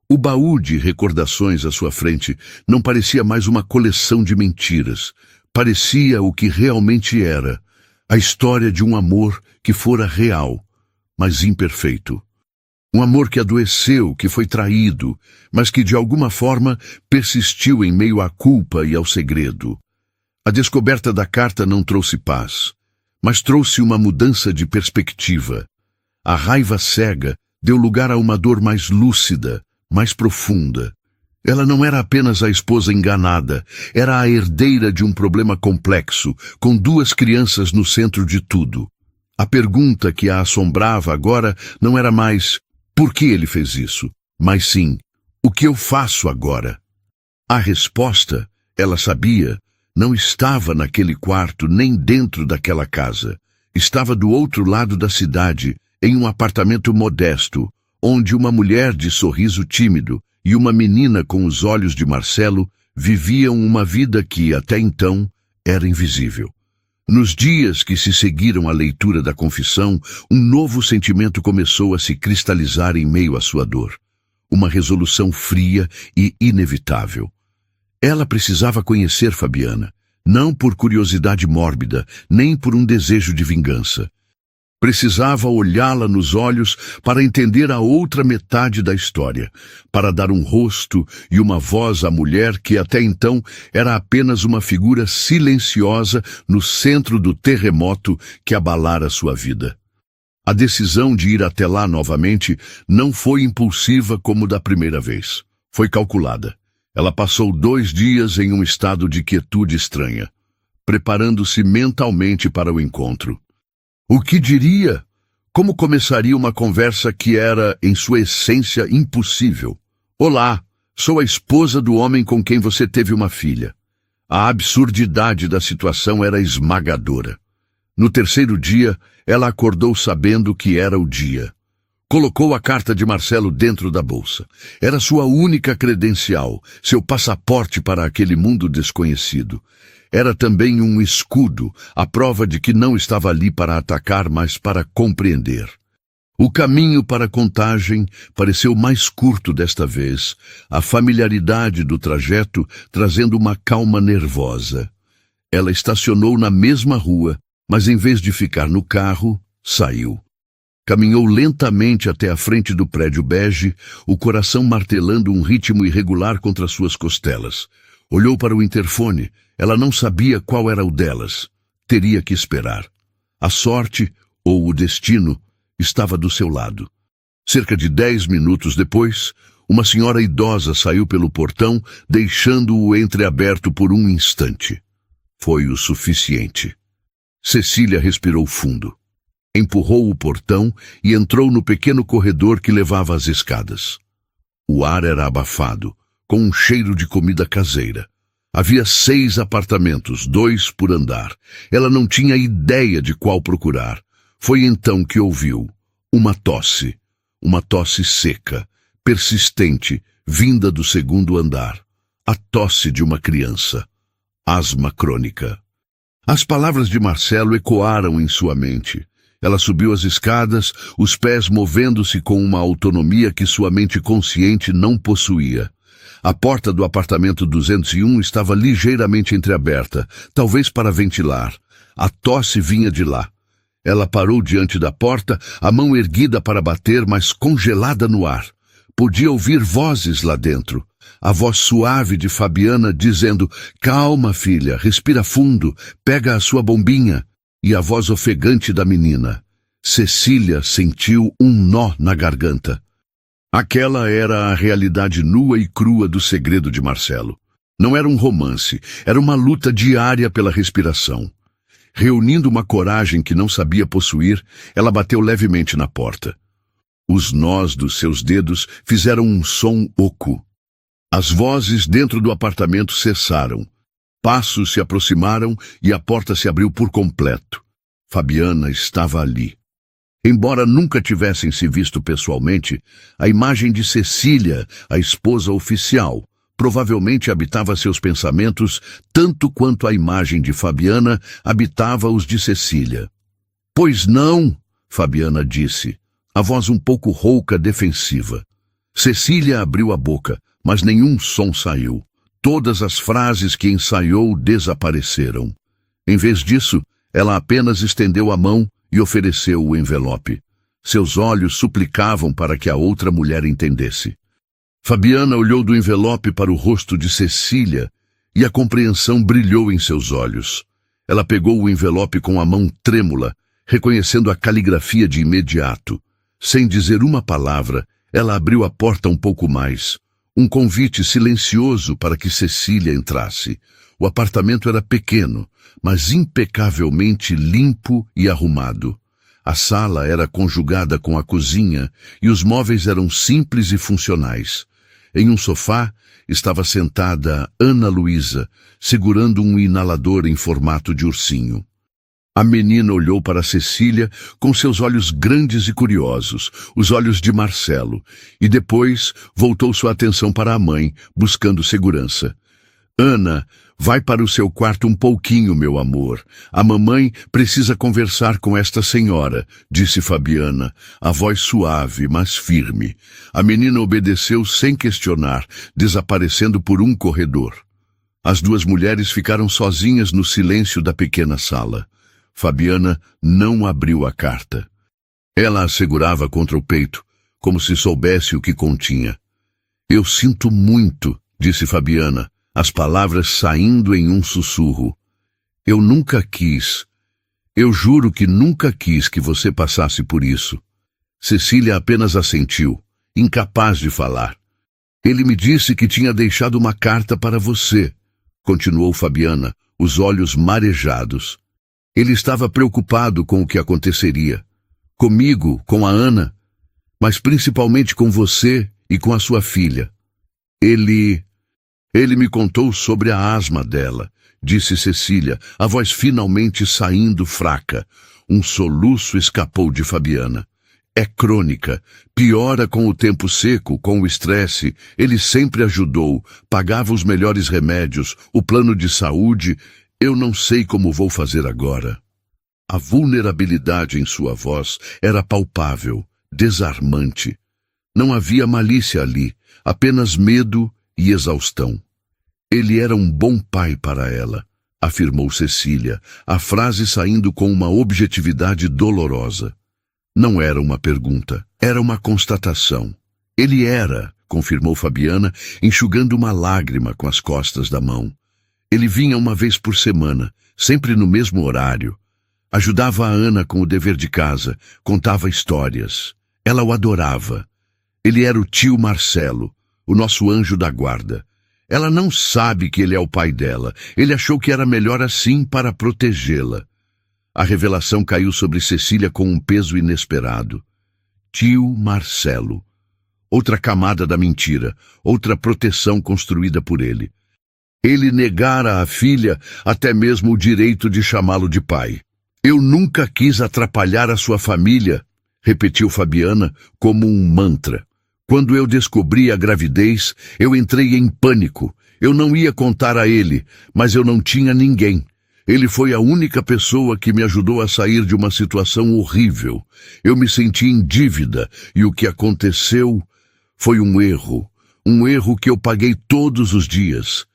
O baú de recordações à sua frente não parecia mais uma coleção de mentiras. Parecia o que realmente era. A história de um amor que fora real, mas imperfeito. Um amor que adoeceu, que foi traído, mas que de alguma forma persistiu em meio à culpa e ao segredo. A descoberta da carta não trouxe paz, mas trouxe uma mudança de perspectiva. A raiva cega deu lugar a uma dor mais lúcida, mais profunda. Ela não era apenas a esposa enganada, era a herdeira de um problema complexo, com 2 crianças no centro de tudo. A pergunta que a assombrava agora não era mais por que ele fez isso, mas sim, o que eu faço agora? A resposta, ela sabia, não estava naquele quarto nem dentro daquela casa. Estava do outro lado da cidade, em um apartamento modesto, onde uma mulher de sorriso tímido e uma menina com os olhos de Marcelo viviam uma vida que, até então, era invisível. Nos dias que se seguiram à leitura da confissão, um novo sentimento começou a se cristalizar em meio à sua dor. Uma resolução fria e inevitável. Ela precisava conhecer Fabiana, não por curiosidade mórbida, nem por um desejo de vingança. Precisava olhá-la nos olhos para entender a outra metade da história, para dar um rosto e uma voz à mulher que até então era apenas uma figura silenciosa no centro do terremoto que abalara sua vida. A decisão de ir até lá novamente não foi impulsiva como da primeira vez. Foi calculada. Ela passou 2 dias em um estado de quietude estranha, preparando-se mentalmente para o encontro. O que diria? Como começaria uma conversa que era, em sua essência, impossível? Olá, sou a esposa do homem com quem você teve uma filha. A absurdidade da situação era esmagadora. No 3º dia, ela acordou sabendo que era o dia. Colocou a carta de Marcelo dentro da bolsa. Era sua única credencial, seu passaporte para aquele mundo desconhecido. Era também um escudo, a prova de que não estava ali para atacar, mas para compreender. O caminho para a Contagem pareceu mais curto desta vez, a familiaridade do trajeto trazendo uma calma nervosa. Ela estacionou na mesma rua, mas em vez de ficar no carro, saiu. Caminhou lentamente até a frente do prédio bege, o coração martelando um ritmo irregular contra suas costelas. Olhou para o interfone. Ela não sabia qual era o delas. Teria que esperar. A sorte, ou o destino, estava do seu lado. Cerca de 10 minutos depois, uma senhora idosa saiu pelo portão, deixando-o entreaberto por um instante. Foi o suficiente. Cecília respirou fundo. Empurrou o portão e entrou no pequeno corredor que levava às escadas. O ar era abafado, com um cheiro de comida caseira. Havia 6 apartamentos, 2 por andar. Ela não tinha ideia de qual procurar. Foi então que ouviu uma tosse seca, persistente, vinda do 2º andar. A tosse de uma criança. Asma crônica. As palavras de Marcelo ecoaram em sua mente. Ela subiu as escadas, os pés movendo-se com uma autonomia que sua mente consciente não possuía. A porta do apartamento 201 estava ligeiramente entreaberta, talvez para ventilar. A tosse vinha de lá. Ela parou diante da porta, a mão erguida para bater, mas congelada no ar. Podia ouvir vozes lá dentro. A voz suave de Fabiana dizendo: "Calma, filha, respira fundo, pega a sua bombinha." E a voz ofegante da menina. Cecília sentiu um nó na garganta. Aquela era a realidade nua e crua do segredo de Marcelo. Não era um romance, era uma luta diária pela respiração. Reunindo uma coragem que não sabia possuir, ela bateu levemente na porta. Os nós dos seus dedos fizeram um som oco. As vozes dentro do apartamento cessaram. Passos se aproximaram e a porta se abriu por completo. Fabiana estava ali. Embora nunca tivessem se visto pessoalmente, a imagem de Cecília, a esposa oficial, provavelmente habitava seus pensamentos tanto quanto a imagem de Fabiana habitava os de Cecília. "Pois não", Fabiana disse, a voz um pouco rouca, defensiva. Cecília abriu a boca, mas nenhum som saiu. Todas as frases que ensaiou desapareceram. Em vez disso, ela apenas estendeu a mão e ofereceu o envelope. Seus olhos suplicavam para que a outra mulher entendesse. Fabiana olhou do envelope para o rosto de Cecília e a compreensão brilhou em seus olhos. Ela pegou o envelope com a mão trêmula, reconhecendo a caligrafia de imediato. Sem dizer uma palavra, ela abriu a porta um pouco mais. Um convite silencioso para que Cecília entrasse. O apartamento era pequeno, mas impecavelmente limpo e arrumado. A sala era conjugada com a cozinha e os móveis eram simples e funcionais. Em um sofá estava sentada Ana Luísa, segurando um inalador em formato de ursinho. A menina olhou para Cecília com seus olhos grandes e curiosos, os olhos de Marcelo, e depois voltou sua atenção para a mãe, buscando segurança. "Ana, vai para o seu quarto um pouquinho, meu amor. A mamãe precisa conversar com esta senhora", disse Fabiana, a voz suave, mas firme. A menina obedeceu sem questionar, desaparecendo por um corredor. As duas mulheres ficaram sozinhas no silêncio da pequena sala. Fabiana não abriu a carta. Ela a segurava contra o peito, como se soubesse o que continha. "Eu sinto muito", disse Fabiana, as palavras saindo em um sussurro. "Eu nunca quis. Eu juro que nunca quis que você passasse por isso." Cecília apenas assentiu, incapaz de falar. "Ele me disse que tinha deixado uma carta para você", continuou Fabiana, os olhos marejados. "Ele estava preocupado com o que aconteceria. Comigo, com a Ana, mas principalmente com você e com a sua filha. Ele me contou sobre a asma dela", disse Cecília, a voz finalmente saindo fraca. Um soluço escapou de Fabiana. "É crônica. Piora com o tempo seco, com o estresse. Ele sempre ajudou, pagava os melhores remédios, o plano de saúde. Eu não sei como vou fazer agora." A vulnerabilidade em sua voz era palpável, desarmante. Não havia malícia ali, apenas medo e exaustão. "Ele era um bom pai para ela", afirmou Cecília, a frase saindo com uma objetividade dolorosa. Não era uma pergunta, era uma constatação. "Ele era", confirmou Fabiana, enxugando uma lágrima com as costas da mão. "Ele vinha uma vez por semana, sempre no mesmo horário. Ajudava a Ana com o dever de casa, contava histórias. Ela o adorava. Ele era o tio Marcelo, o nosso anjo da guarda. Ela não sabe que ele é o pai dela. Ele achou que era melhor assim para protegê-la." A revelação caiu sobre Cecília com um peso inesperado. Tio Marcelo. Outra camada da mentira, outra proteção construída por ele. Ele negara à filha até mesmo o direito de chamá-lo de pai. "Eu nunca quis atrapalhar a sua família", repetiu Fabiana como um mantra. "Quando eu descobri a gravidez, eu entrei em pânico. Eu não ia contar a ele, mas eu não tinha ninguém. Ele foi a única pessoa que me ajudou a sair de uma situação horrível. Eu me senti em dívida e o que aconteceu foi um erro que eu paguei todos os dias.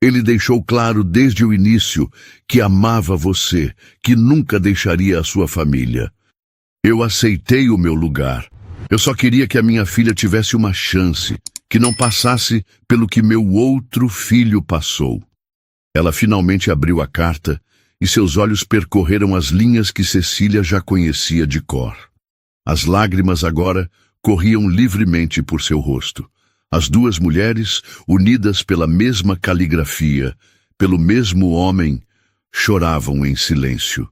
Ele deixou claro desde o início que amava você, que nunca deixaria a sua família. Eu aceitei o meu lugar. Eu só queria que a minha filha tivesse uma chance, que não passasse pelo que meu outro filho passou." Ela finalmente abriu a carta e seus olhos percorreram as linhas que Cecília já conhecia de cor. As lágrimas agora corriam livremente por seu rosto. As duas mulheres, unidas pela mesma caligrafia, pelo mesmo homem, choravam em silêncio.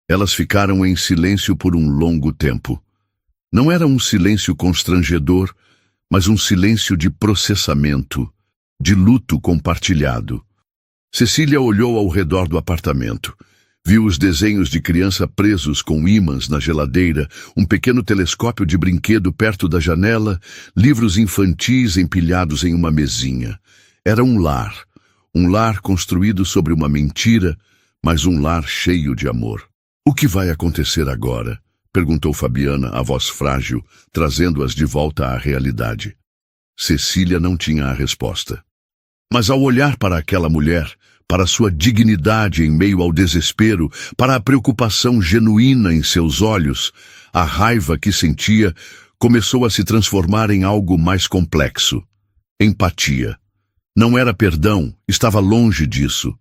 Elas ficaram em silêncio por um longo tempo. Não era um silêncio constrangedor, mas um silêncio de processamento, de luto compartilhado. Cecília olhou ao redor do apartamento. Viu os desenhos de criança presos com ímãs na geladeira, um pequeno telescópio de brinquedo perto da janela, livros infantis empilhados em uma mesinha. Era um lar construído sobre uma mentira, mas um lar cheio de amor. O que vai acontecer agora? Perguntou Fabiana, a voz frágil, trazendo-as de volta à realidade. Cecília não tinha a resposta. Mas ao olhar para aquela mulher, para sua dignidade em meio ao desespero, para a preocupação genuína em seus olhos, a raiva que sentia começou a se transformar em algo mais complexo. Empatia. Não era perdão, estava longe disso,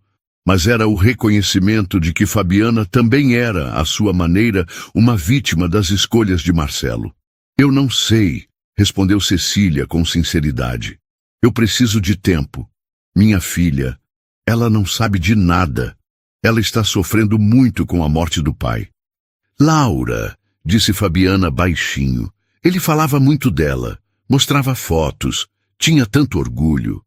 mas era o reconhecimento de que Fabiana também era, à sua maneira, uma vítima das escolhas de Marcelo. Eu não sei, respondeu Cecília com sinceridade. Eu preciso de tempo. Minha filha, ela não sabe de nada. Ela está sofrendo muito com a morte do pai. Laura, disse Fabiana baixinho. Ele falava muito dela, mostrava fotos, tinha tanto orgulho.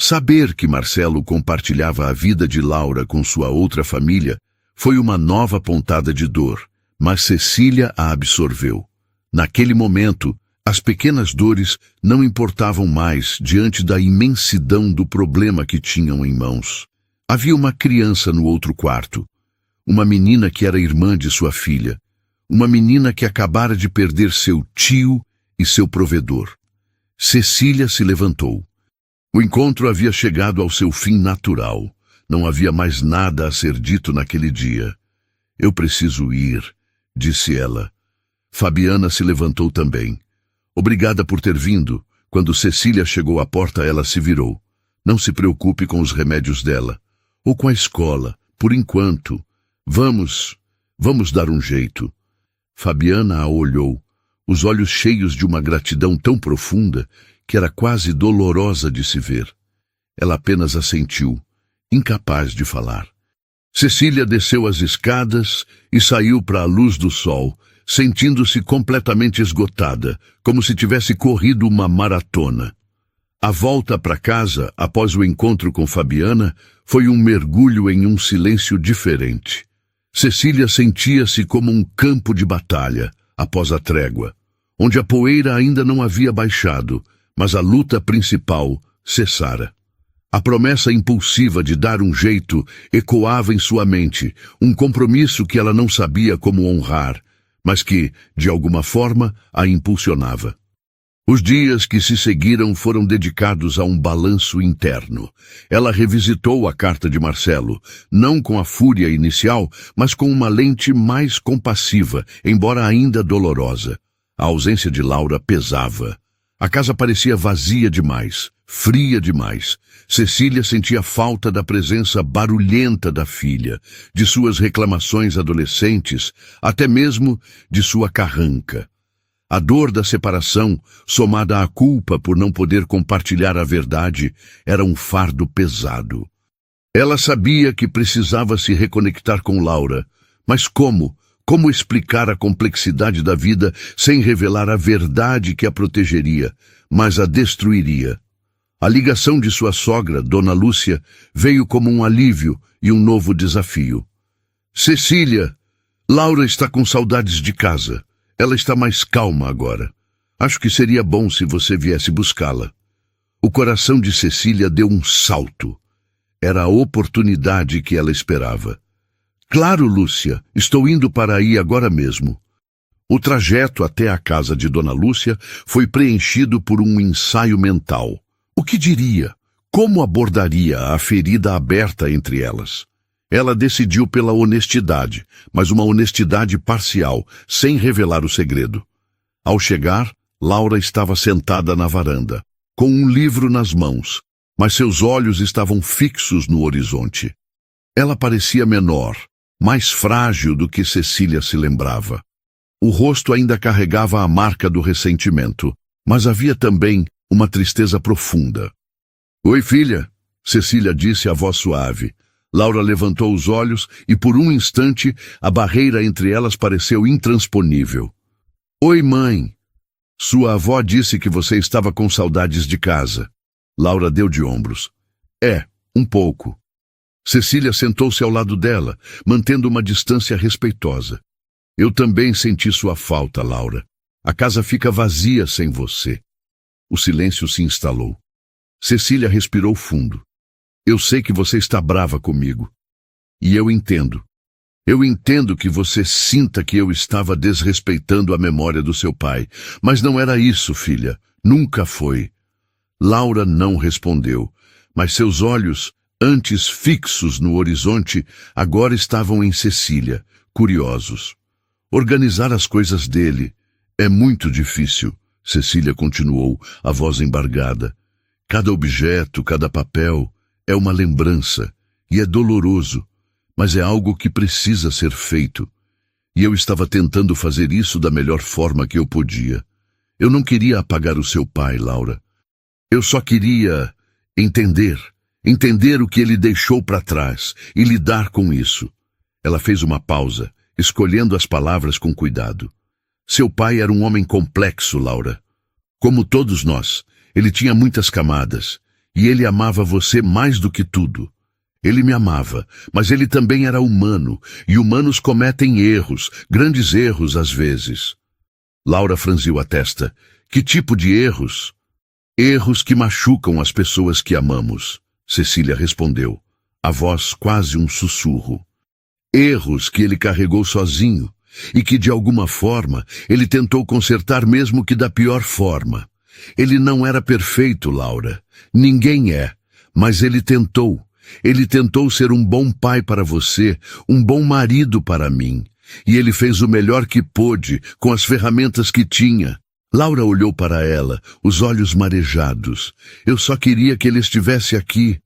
Saber que Marcelo compartilhava a vida de Laura com sua outra família foi uma nova pontada de dor, mas Cecília a absorveu. Naquele momento, as pequenas dores não importavam mais diante da imensidão do problema que tinham em mãos. Havia uma criança no outro quarto, uma menina que era irmã de sua filha, uma menina que acabara de perder seu tio e seu provedor. Cecília se levantou. O encontro havia chegado ao seu fim natural. Não havia mais nada a ser dito naquele dia. Eu preciso ir, disse ela. Fabiana se levantou também. Obrigada por ter vindo. Quando Cecília chegou à porta, ela se virou. Não se preocupe com os remédios dela. Ou com a escola, por enquanto. Vamos dar um jeito. Fabiana a olhou, os olhos cheios de uma gratidão tão profunda que era quase dolorosa de se ver. Ela apenas assentiu, incapaz de falar. Cecília desceu as escadas e saiu para a luz do sol, sentindo-se completamente esgotada, como se tivesse corrido uma maratona. A volta para casa, após o encontro com Fabiana, foi um mergulho em um silêncio diferente. Cecília sentia-se como um campo de batalha, após a trégua, onde a poeira ainda não havia baixado, mas a luta principal cessara. A promessa impulsiva de dar um jeito ecoava em sua mente, um compromisso que ela não sabia como honrar, mas que, de alguma forma, a impulsionava. Os dias que se seguiram foram dedicados a um balanço interno. Ela revisitou a carta de Marcelo, não com a fúria inicial, mas com uma lente mais compassiva, embora ainda dolorosa. A ausência de Laura pesava. A casa parecia vazia demais, fria demais. Cecília sentia falta da presença barulhenta da filha, de suas reclamações adolescentes, até mesmo de sua carranca. A dor da separação, somada à culpa por não poder compartilhar a verdade, era um fardo pesado. Ela sabia que precisava se reconectar com Laura, mas como? Como explicar a complexidade da vida sem revelar a verdade que a protegeria, mas a destruiria? A ligação de sua sogra, Dona Lúcia, veio como um alívio e um novo desafio. Cecília, Laura está com saudades de casa. Ela está mais calma agora. Acho que seria bom se você viesse buscá-la. O coração de Cecília deu um salto. Era a oportunidade que ela esperava. Claro, Lúcia, estou indo para aí agora mesmo. O trajeto até a casa de Dona Lúcia foi preenchido por um ensaio mental. O que diria? Como abordaria a ferida aberta entre elas? Ela decidiu pela honestidade, mas uma honestidade parcial, sem revelar o segredo. Ao chegar, Laura estava sentada na varanda, com um livro nas mãos, mas seus olhos estavam fixos no horizonte. Ela parecia menor, mais frágil do que Cecília se lembrava. O rosto ainda carregava a marca do ressentimento, mas havia também uma tristeza profunda. Oi, filha, Cecília disse a voz suave. Laura levantou os olhos e, por um instante, a barreira entre elas pareceu intransponível. Oi, mãe. Sua avó disse que você estava com saudades de casa. Laura deu de ombros. Um pouco. Cecília sentou-se ao lado dela, mantendo uma distância respeitosa. Eu também senti sua falta, Laura. A casa fica vazia sem você. O silêncio se instalou. Cecília respirou fundo. Eu sei que você está brava comigo. E eu entendo. Eu entendo que você sinta que eu estava desrespeitando a memória do seu pai. Mas não era isso, filha. Nunca foi. Laura não respondeu, mas seus olhos, antes fixos no horizonte, agora estavam em Cecília, curiosos. Organizar as coisas dele é muito difícil, Cecília continuou, a voz embargada. Cada objeto, cada papel é uma lembrança, e é doloroso, mas é algo que precisa ser feito. E eu estava tentando fazer isso da melhor forma que eu podia. Eu não queria apagar o seu pai, Laura. Eu só queria entender o que ele deixou para trás e lidar com isso. Ela fez uma pausa, escolhendo as palavras com cuidado. Seu pai era um homem complexo, Laura. Como todos nós, ele tinha muitas camadas, e ele amava você mais do que tudo. Ele me amava, mas ele também era humano, e humanos cometem erros, grandes erros às vezes. Laura franziu a testa. Que tipo de erros? Erros que machucam as pessoas que amamos, Cecília respondeu, a voz quase um sussurro. Erros que ele carregou sozinho, e que de alguma forma ele tentou consertar mesmo que da pior forma. Ele não era perfeito, Laura. Ninguém é, mas ele tentou. Ele tentou ser um bom pai para você, um bom marido para mim. E ele fez o melhor que pôde, com as ferramentas que tinha. Laura olhou para ela, os olhos marejados. Eu só queria que ele estivesse aqui.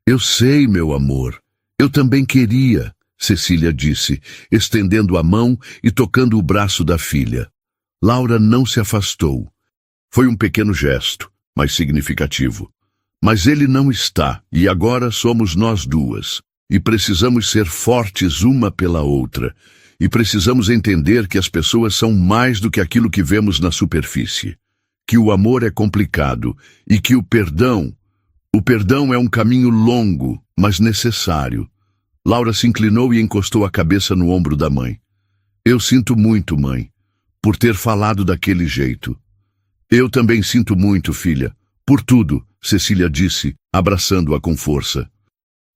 Eu sei, meu amor. Eu também queria, Cecília disse, estendendo a mão e tocando o braço da filha. Laura não se afastou. Foi um pequeno gesto, mas significativo. Mas ele não está, e agora somos nós duas. E precisamos ser fortes uma pela outra. E precisamos entender que as pessoas são mais do que aquilo que vemos na superfície. Que o amor é complicado e que o perdão é um caminho longo, mas necessário. Laura se inclinou e encostou a cabeça no ombro da mãe. Eu sinto muito, mãe, por ter falado daquele jeito. Eu também sinto muito, filha, por tudo, Cecília disse, abraçando-a com força.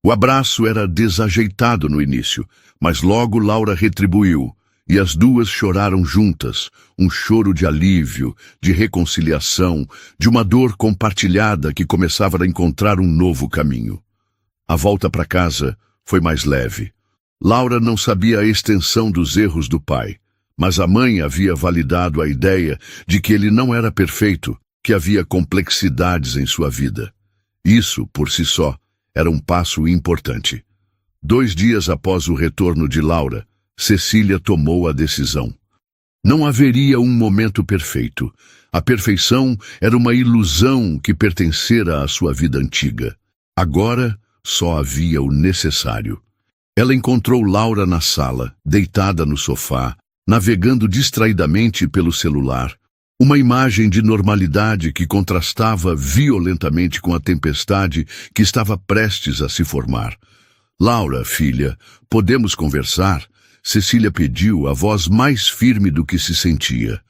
O abraço era desajeitado no início, mas logo Laura retribuiu, e as duas choraram juntas, um choro de alívio, de reconciliação, de uma dor compartilhada que começava a encontrar um novo caminho. A volta para casa foi mais leve. Laura não sabia a extensão dos erros do pai, mas a mãe havia validado a ideia de que ele não era perfeito, que havia complexidades em sua vida. Isso, por si só, era um passo importante. 2 dias após o retorno de Laura, Cecília tomou a decisão. Não haveria um momento perfeito. A perfeição era uma ilusão que pertencera à sua vida antiga. Agora, só havia o necessário. Ela encontrou Laura na sala, deitada no sofá, navegando distraidamente pelo celular. Uma imagem de normalidade que contrastava violentamente com a tempestade que estava prestes a se formar. Laura, filha, podemos conversar? Cecília pediu, a voz mais firme do que se sentia.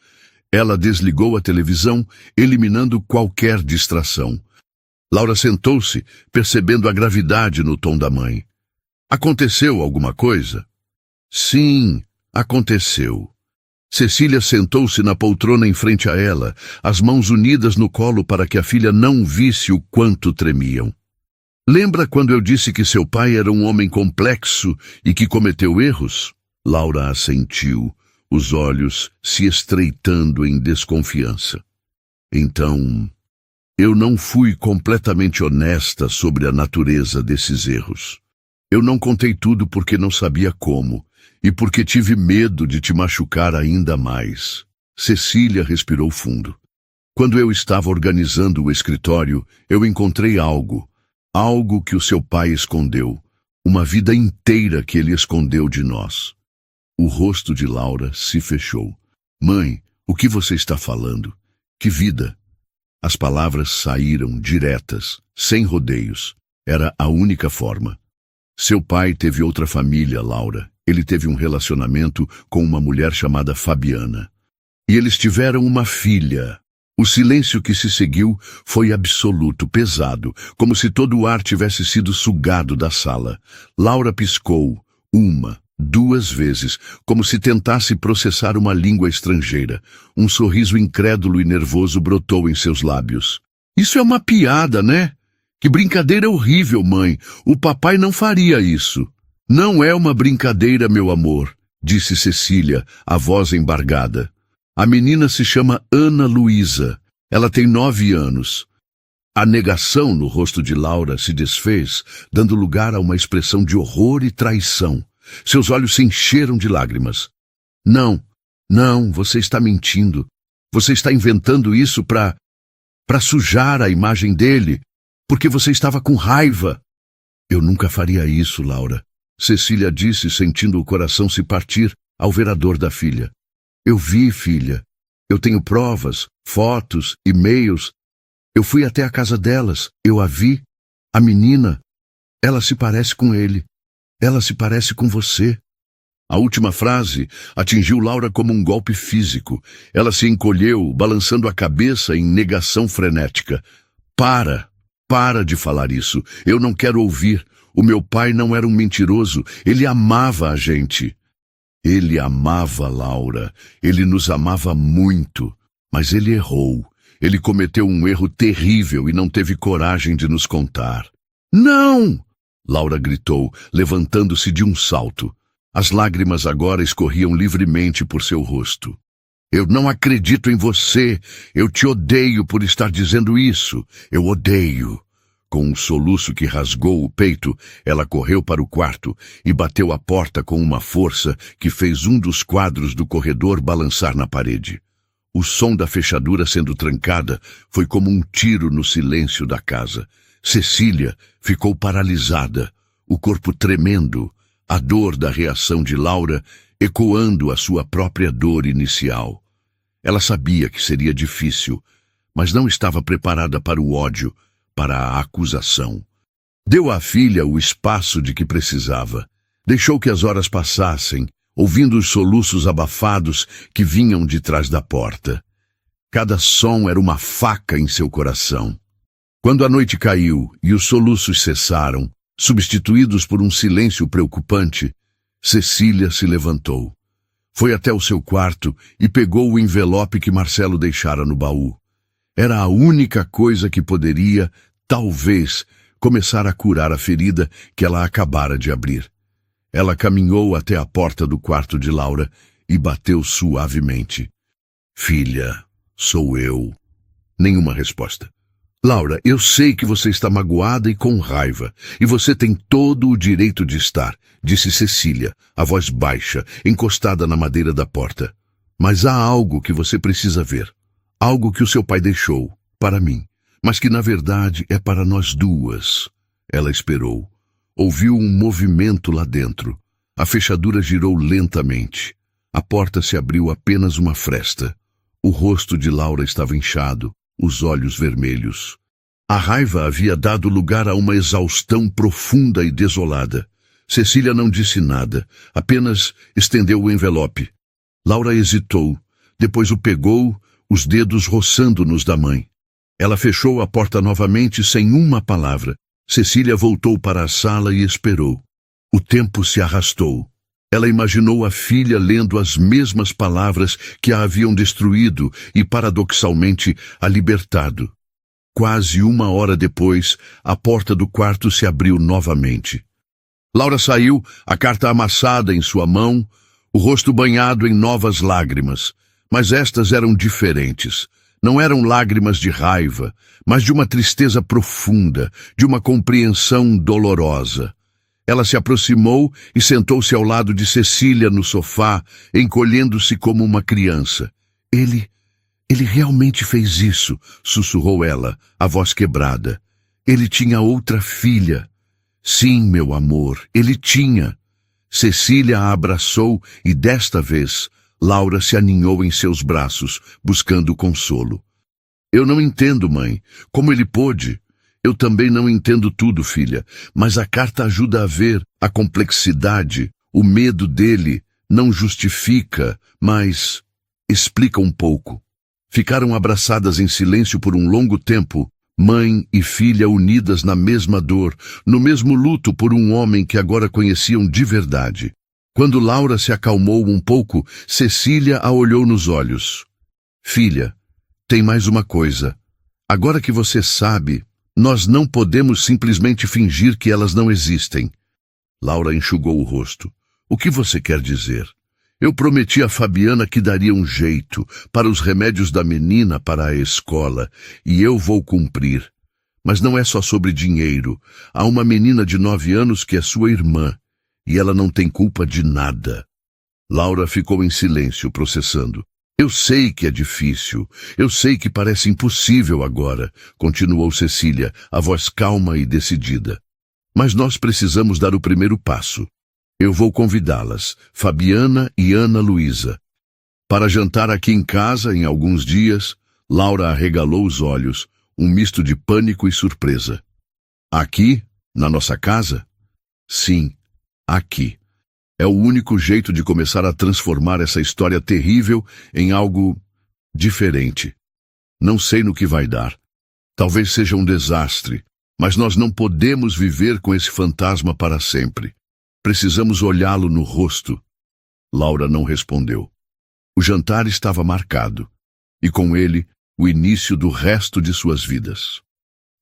Ela desligou a televisão, eliminando qualquer distração. Laura sentou-se, percebendo a gravidade no tom da mãe. Aconteceu alguma coisa? Sim, aconteceu. Cecília sentou-se na poltrona em frente a ela, as mãos unidas no colo para que a filha não visse o quanto tremiam. Lembra quando eu disse que seu pai era um homem complexo e que cometeu erros? Laura assentiu, os olhos se estreitando em desconfiança. Então, eu não fui completamente honesta sobre a natureza desses erros. Eu não contei tudo porque não sabia como, e porque tive medo de te machucar ainda mais. Cecília respirou fundo. Quando eu estava organizando o escritório, eu encontrei algo que o seu pai escondeu, uma vida inteira que ele escondeu de nós. O rosto de Laura se fechou. Mãe, o que você está falando? Que vida? As palavras saíram diretas, sem rodeios. Era a única forma. Seu pai teve outra família, Laura. Ele teve um relacionamento com uma mulher chamada Fabiana. E eles tiveram uma filha. O silêncio que se seguiu foi absoluto, pesado, como se todo o ar tivesse sido sugado da sala. Laura piscou, uma, duas vezes, como se tentasse processar uma língua estrangeira. Um sorriso incrédulo e nervoso brotou em seus lábios. Isso é uma piada, né? Que brincadeira horrível, mãe. O papai não faria isso. Não é uma brincadeira, meu amor, disse Cecília, a voz embargada. A menina se chama Ana Luísa. Ela tem 9 anos. A negação no rosto de Laura se desfez, dando lugar a uma expressão de horror e traição. Seus olhos se encheram de lágrimas. Não, você está mentindo. Você está inventando isso para sujar a imagem dele, porque você estava com raiva. Eu nunca faria isso, Laura, Cecília disse, sentindo o coração se partir ao ver a dor da filha. Eu vi, filha. Eu tenho provas, fotos, e-mails. Eu fui até a casa delas. Eu a vi. A menina, ela se parece com ele. Ela se parece com você. A última frase atingiu Laura como um golpe físico. Ela se encolheu, balançando a cabeça em negação frenética. Para de falar isso. Eu não quero ouvir. O meu pai não era um mentiroso. Ele amava a gente. Ele amava Laura. Ele nos amava muito. Mas ele errou. Ele cometeu um erro terrível e não teve coragem de nos contar. Não! Laura gritou, levantando-se de um salto. As lágrimas agora escorriam livremente por seu rosto. Eu não acredito em você. Eu te odeio por estar dizendo isso. Eu odeio. Com um soluço que rasgou o peito, ela correu para o quarto e bateu a porta com uma força que fez um dos quadros do corredor balançar na parede. O som da fechadura sendo trancada foi como um tiro no silêncio da casa. Cecília ficou paralisada, o corpo tremendo, a dor da reação de Laura ecoando a sua própria dor inicial. Ela sabia que seria difícil, mas não estava preparada para o ódio, para a acusação. Deu à filha o espaço de que precisava. Deixou que as horas passassem, ouvindo os soluços abafados que vinham de trás da porta. Cada som era uma faca em seu coração. Quando a noite caiu e os soluços cessaram, substituídos por um silêncio preocupante, Cecília se levantou. Foi até o seu quarto e pegou o envelope que Marcelo deixara no baú. Era a única coisa que poderia, talvez, começar a curar a ferida que ela acabara de abrir. Ela caminhou até a porta do quarto de Laura e bateu suavemente. Filha, sou eu. Nenhuma resposta. Laura, eu sei que você está magoada e com raiva, e você tem todo o direito de estar, disse Cecília, a voz baixa, encostada na madeira da porta. Mas há algo que você precisa ver. Algo que o seu pai deixou, para mim, mas que na verdade é para nós duas. Ela esperou. Ouviu um movimento lá dentro. A fechadura girou lentamente. A porta se abriu apenas uma fresta. O rosto de Laura estava inchado, os olhos vermelhos. A raiva havia dado lugar a uma exaustão profunda e desolada. Cecília não disse nada, apenas estendeu o envelope. Laura hesitou, depois o pegou, os dedos roçando-nos da mãe. Ela fechou a porta novamente sem uma palavra. Cecília voltou para a sala e esperou. O tempo se arrastou. Ela imaginou a filha lendo as mesmas palavras que a haviam destruído e, paradoxalmente, a libertado. Quase 1 hora depois, a porta do quarto se abriu novamente. Laura saiu, a carta amassada em sua mão, o rosto banhado em novas lágrimas. Mas estas eram diferentes. Não eram lágrimas de raiva, mas de uma tristeza profunda, de uma compreensão dolorosa. Ela se aproximou e sentou-se ao lado de Cecília no sofá, encolhendo-se como uma criança. Ele realmente fez isso, sussurrou ela, a voz quebrada. Ele tinha outra filha. Sim, meu amor, ele tinha. Cecília a abraçou e, desta vez, Laura se aninhou em seus braços, buscando consolo. Eu não entendo, mãe. Como ele pôde? Eu também não entendo tudo, filha, mas a carta ajuda a ver a complexidade. O medo dele não justifica, mas explica um pouco. Ficaram abraçadas em silêncio por um longo tempo, mãe e filha unidas na mesma dor, no mesmo luto por um homem que agora conheciam de verdade. Quando Laura se acalmou um pouco, Cecília a olhou nos olhos. Filha, tem mais uma coisa. Agora que você sabe, nós não podemos simplesmente fingir que elas não existem. Laura enxugou o rosto. O que você quer dizer? Eu prometi a Fabiana que daria um jeito para os remédios da menina para a escola, e eu vou cumprir. Mas não é só sobre dinheiro. Há uma menina de 9 anos que é sua irmã, e ela não tem culpa de nada. Laura ficou em silêncio, processando. Eu sei que é difícil, eu sei que parece impossível agora, continuou Cecília, a voz calma e decidida. Mas nós precisamos dar o primeiro passo. Eu vou convidá-las, Fabiana e Ana Luísa, para jantar aqui em casa em alguns dias. Laura arregalou os olhos, um misto de pânico e surpresa. Aqui, na nossa casa? Sim, aqui. É o único jeito de começar a transformar essa história terrível em algo diferente. Não sei no que vai dar. Talvez seja um desastre, mas nós não podemos viver com esse fantasma para sempre. Precisamos olhá-lo no rosto. Laura não respondeu. O jantar estava marcado, e com ele, o início do resto de suas vidas.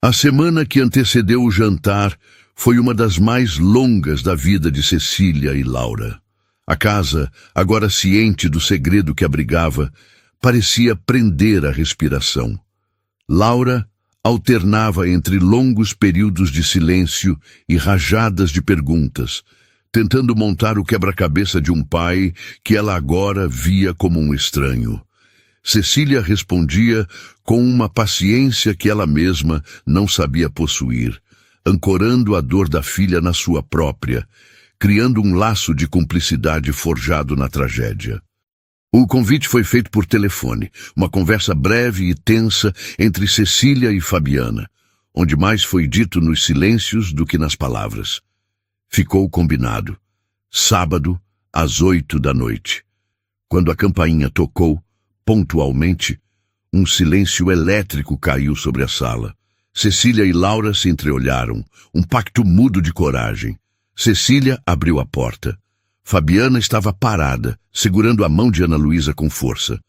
A semana que antecedeu o jantar foi uma das mais longas da vida de Cecília e Laura. A casa, agora ciente do segredo que abrigava, parecia prender a respiração. Laura alternava entre longos períodos de silêncio e rajadas de perguntas, tentando montar o quebra-cabeça de um pai que ela agora via como um estranho. Cecília respondia com uma paciência que ela mesma não sabia possuir, ancorando a dor da filha na sua própria, criando um laço de cumplicidade forjado na tragédia. O convite foi feito por telefone, uma conversa breve e tensa entre Cecília e Fabiana, onde mais foi dito nos silêncios do que nas palavras. Ficou combinado. Sábado, às 8 da noite. Quando a campainha tocou, pontualmente, um silêncio elétrico caiu sobre a sala. Cecília e Laura se entreolharam, um pacto mudo de coragem. Cecília abriu a porta. Fabiana estava parada, segurando a mão de Ana Luísa com força.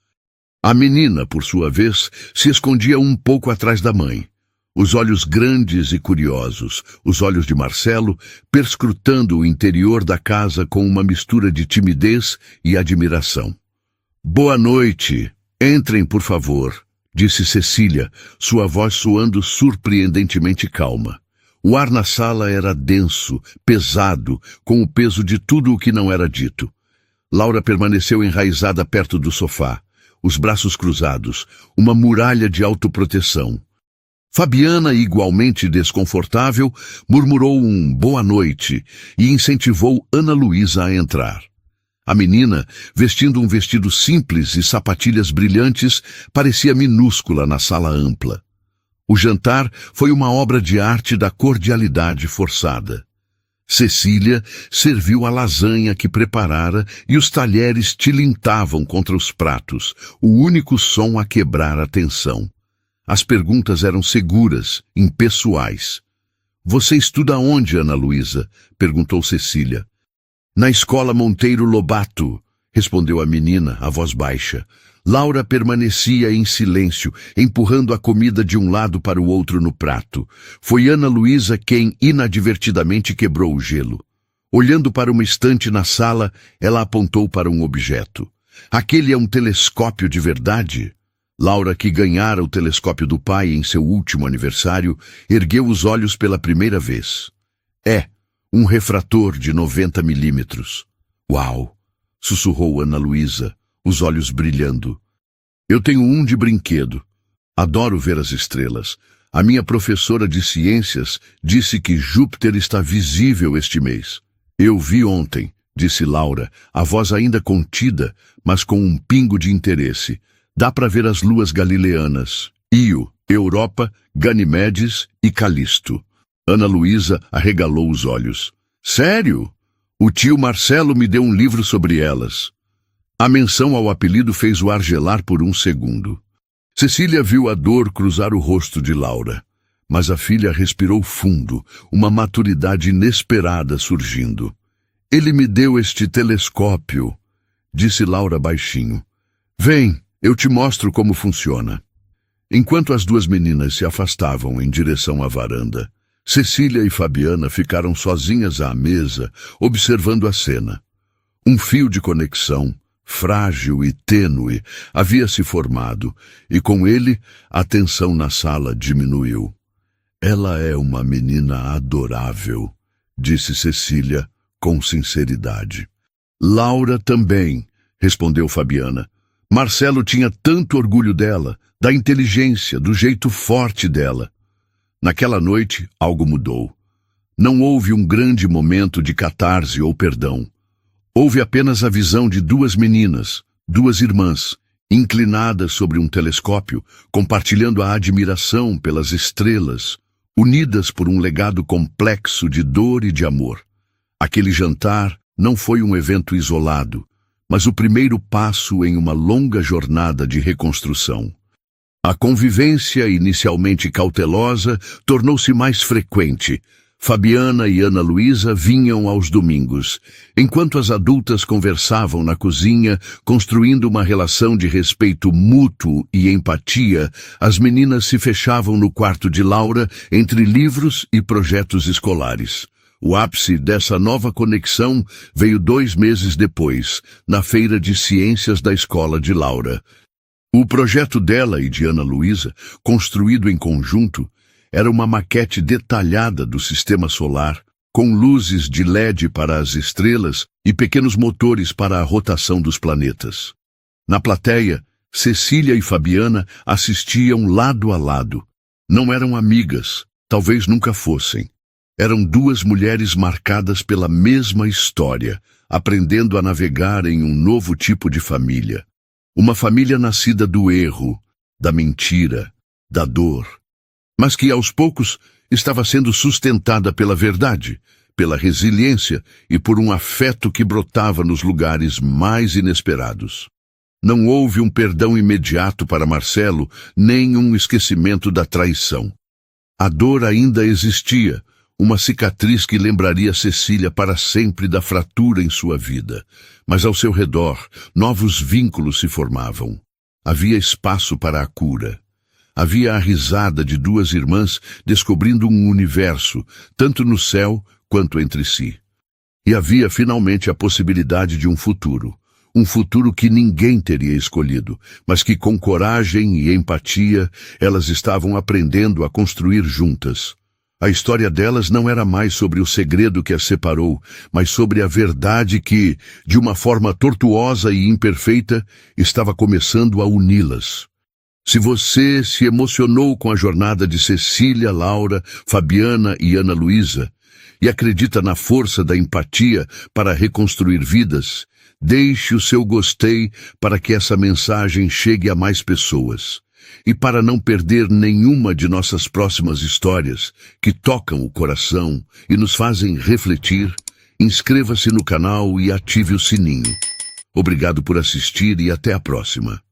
A menina, por sua vez, se escondia um pouco atrás da mãe. Os olhos grandes e curiosos, os olhos de Marcelo, perscrutando o interior da casa com uma mistura de timidez e admiração. Boa noite. Entrem, por favor, disse Cecília, sua voz soando surpreendentemente calma. O ar na sala era denso, pesado, com o peso de tudo o que não era dito. Laura permaneceu enraizada perto do sofá, os braços cruzados, uma muralha de autoproteção. Fabiana, igualmente desconfortável, murmurou um boa noite e incentivou Ana Luísa a entrar. A menina, vestindo um vestido simples e sapatilhas brilhantes, parecia minúscula na sala ampla. O jantar foi uma obra de arte da cordialidade forçada. Cecília serviu a lasanha que preparara e os talheres tilintavam contra os pratos, o único som a quebrar a tensão. As perguntas eram seguras, impessoais. Você estuda onde, Ana Luísa? Perguntou Cecília. Na escola Monteiro Lobato, respondeu a menina, a voz baixa. Laura permanecia em silêncio, empurrando a comida de um lado para o outro no prato. Foi Ana Luísa quem inadvertidamente quebrou o gelo. Olhando para uma estante na sala, ela apontou para um objeto. Aquele é um telescópio de verdade? Laura, que ganhara o telescópio do pai em seu último aniversário, ergueu os olhos pela primeira vez. É, um refrator de 90 milímetros. Uau! Sussurrou Ana Luísa, os olhos brilhando. Eu tenho um de brinquedo. Adoro ver as estrelas. A minha professora de ciências disse que Júpiter está visível este mês. Eu vi ontem, disse Laura, a voz ainda contida, mas com um pingo de interesse. Dá para ver as luas galileanas. Io, Europa, Ganimedes e Calisto. Ana Luísa arregalou os olhos. Sério? O tio Marcelo me deu um livro sobre elas. A menção ao apelido fez o ar gelar por um segundo. Cecília viu a dor cruzar o rosto de Laura, mas a filha respirou fundo, uma maturidade inesperada surgindo. Ele me deu este telescópio, disse Laura baixinho. Vem, eu te mostro como funciona. Enquanto as duas meninas se afastavam em direção à varanda, Cecília e Fabiana ficaram sozinhas à mesa, observando a cena. Um fio de conexão, frágil e tênue, havia se formado, e com ele a tensão na sala diminuiu. Ela é uma menina adorável, disse Cecília com sinceridade. Laura também, respondeu Fabiana. Marcelo tinha tanto orgulho dela, da inteligência, do jeito forte dela. Naquela noite, algo mudou. Não houve um grande momento de catarse ou perdão. Houve apenas a visão de duas meninas, duas irmãs, inclinadas sobre um telescópio, compartilhando a admiração pelas estrelas, unidas por um legado complexo de dor e de amor. Aquele jantar não foi um evento isolado, mas o primeiro passo em uma longa jornada de reconstrução. A convivência, inicialmente cautelosa, tornou-se mais frequente. Fabiana e Ana Luísa vinham aos domingos, enquanto as adultas conversavam na cozinha, construindo uma relação de respeito mútuo e empatia. As meninas se fechavam no quarto de Laura entre livros e projetos escolares. O ápice dessa nova conexão veio 2 meses depois, na Feira de Ciências da escola de Laura. O projeto dela e de Ana Luísa, construído em conjunto, era uma maquete detalhada do sistema solar, com luzes de LED para as estrelas e pequenos motores para a rotação dos planetas. Na plateia, Cecília e Fabiana assistiam lado a lado. Não eram amigas, talvez nunca fossem. Eram duas mulheres marcadas pela mesma história, aprendendo a navegar em um novo tipo de família. Uma família nascida do erro, da mentira, da dor, mas que aos poucos estava sendo sustentada pela verdade, pela resiliência e por um afeto que brotava nos lugares mais inesperados. Não houve um perdão imediato para Marcelo, nem um esquecimento da traição. A dor ainda existia, uma cicatriz que lembraria Cecília para sempre da fratura em sua vida, mas ao seu redor novos vínculos se formavam. Havia espaço para a cura. Havia a risada de duas irmãs descobrindo um universo, tanto no céu quanto entre si. E havia finalmente a possibilidade de um futuro que ninguém teria escolhido, mas que com coragem e empatia elas estavam aprendendo a construir juntas. A história delas não era mais sobre o segredo que as separou, mas sobre a verdade que, de uma forma tortuosa e imperfeita, estava começando a uni-las. Se você se emocionou com a jornada de Cecília, Laura, Fabiana e Ana Luísa, e acredita na força da empatia para reconstruir vidas, deixe o seu gostei para que essa mensagem chegue a mais pessoas. E para não perder nenhuma de nossas próximas histórias, que tocam o coração e nos fazem refletir, inscreva-se no canal e ative o sininho. Obrigado por assistir e até a próxima.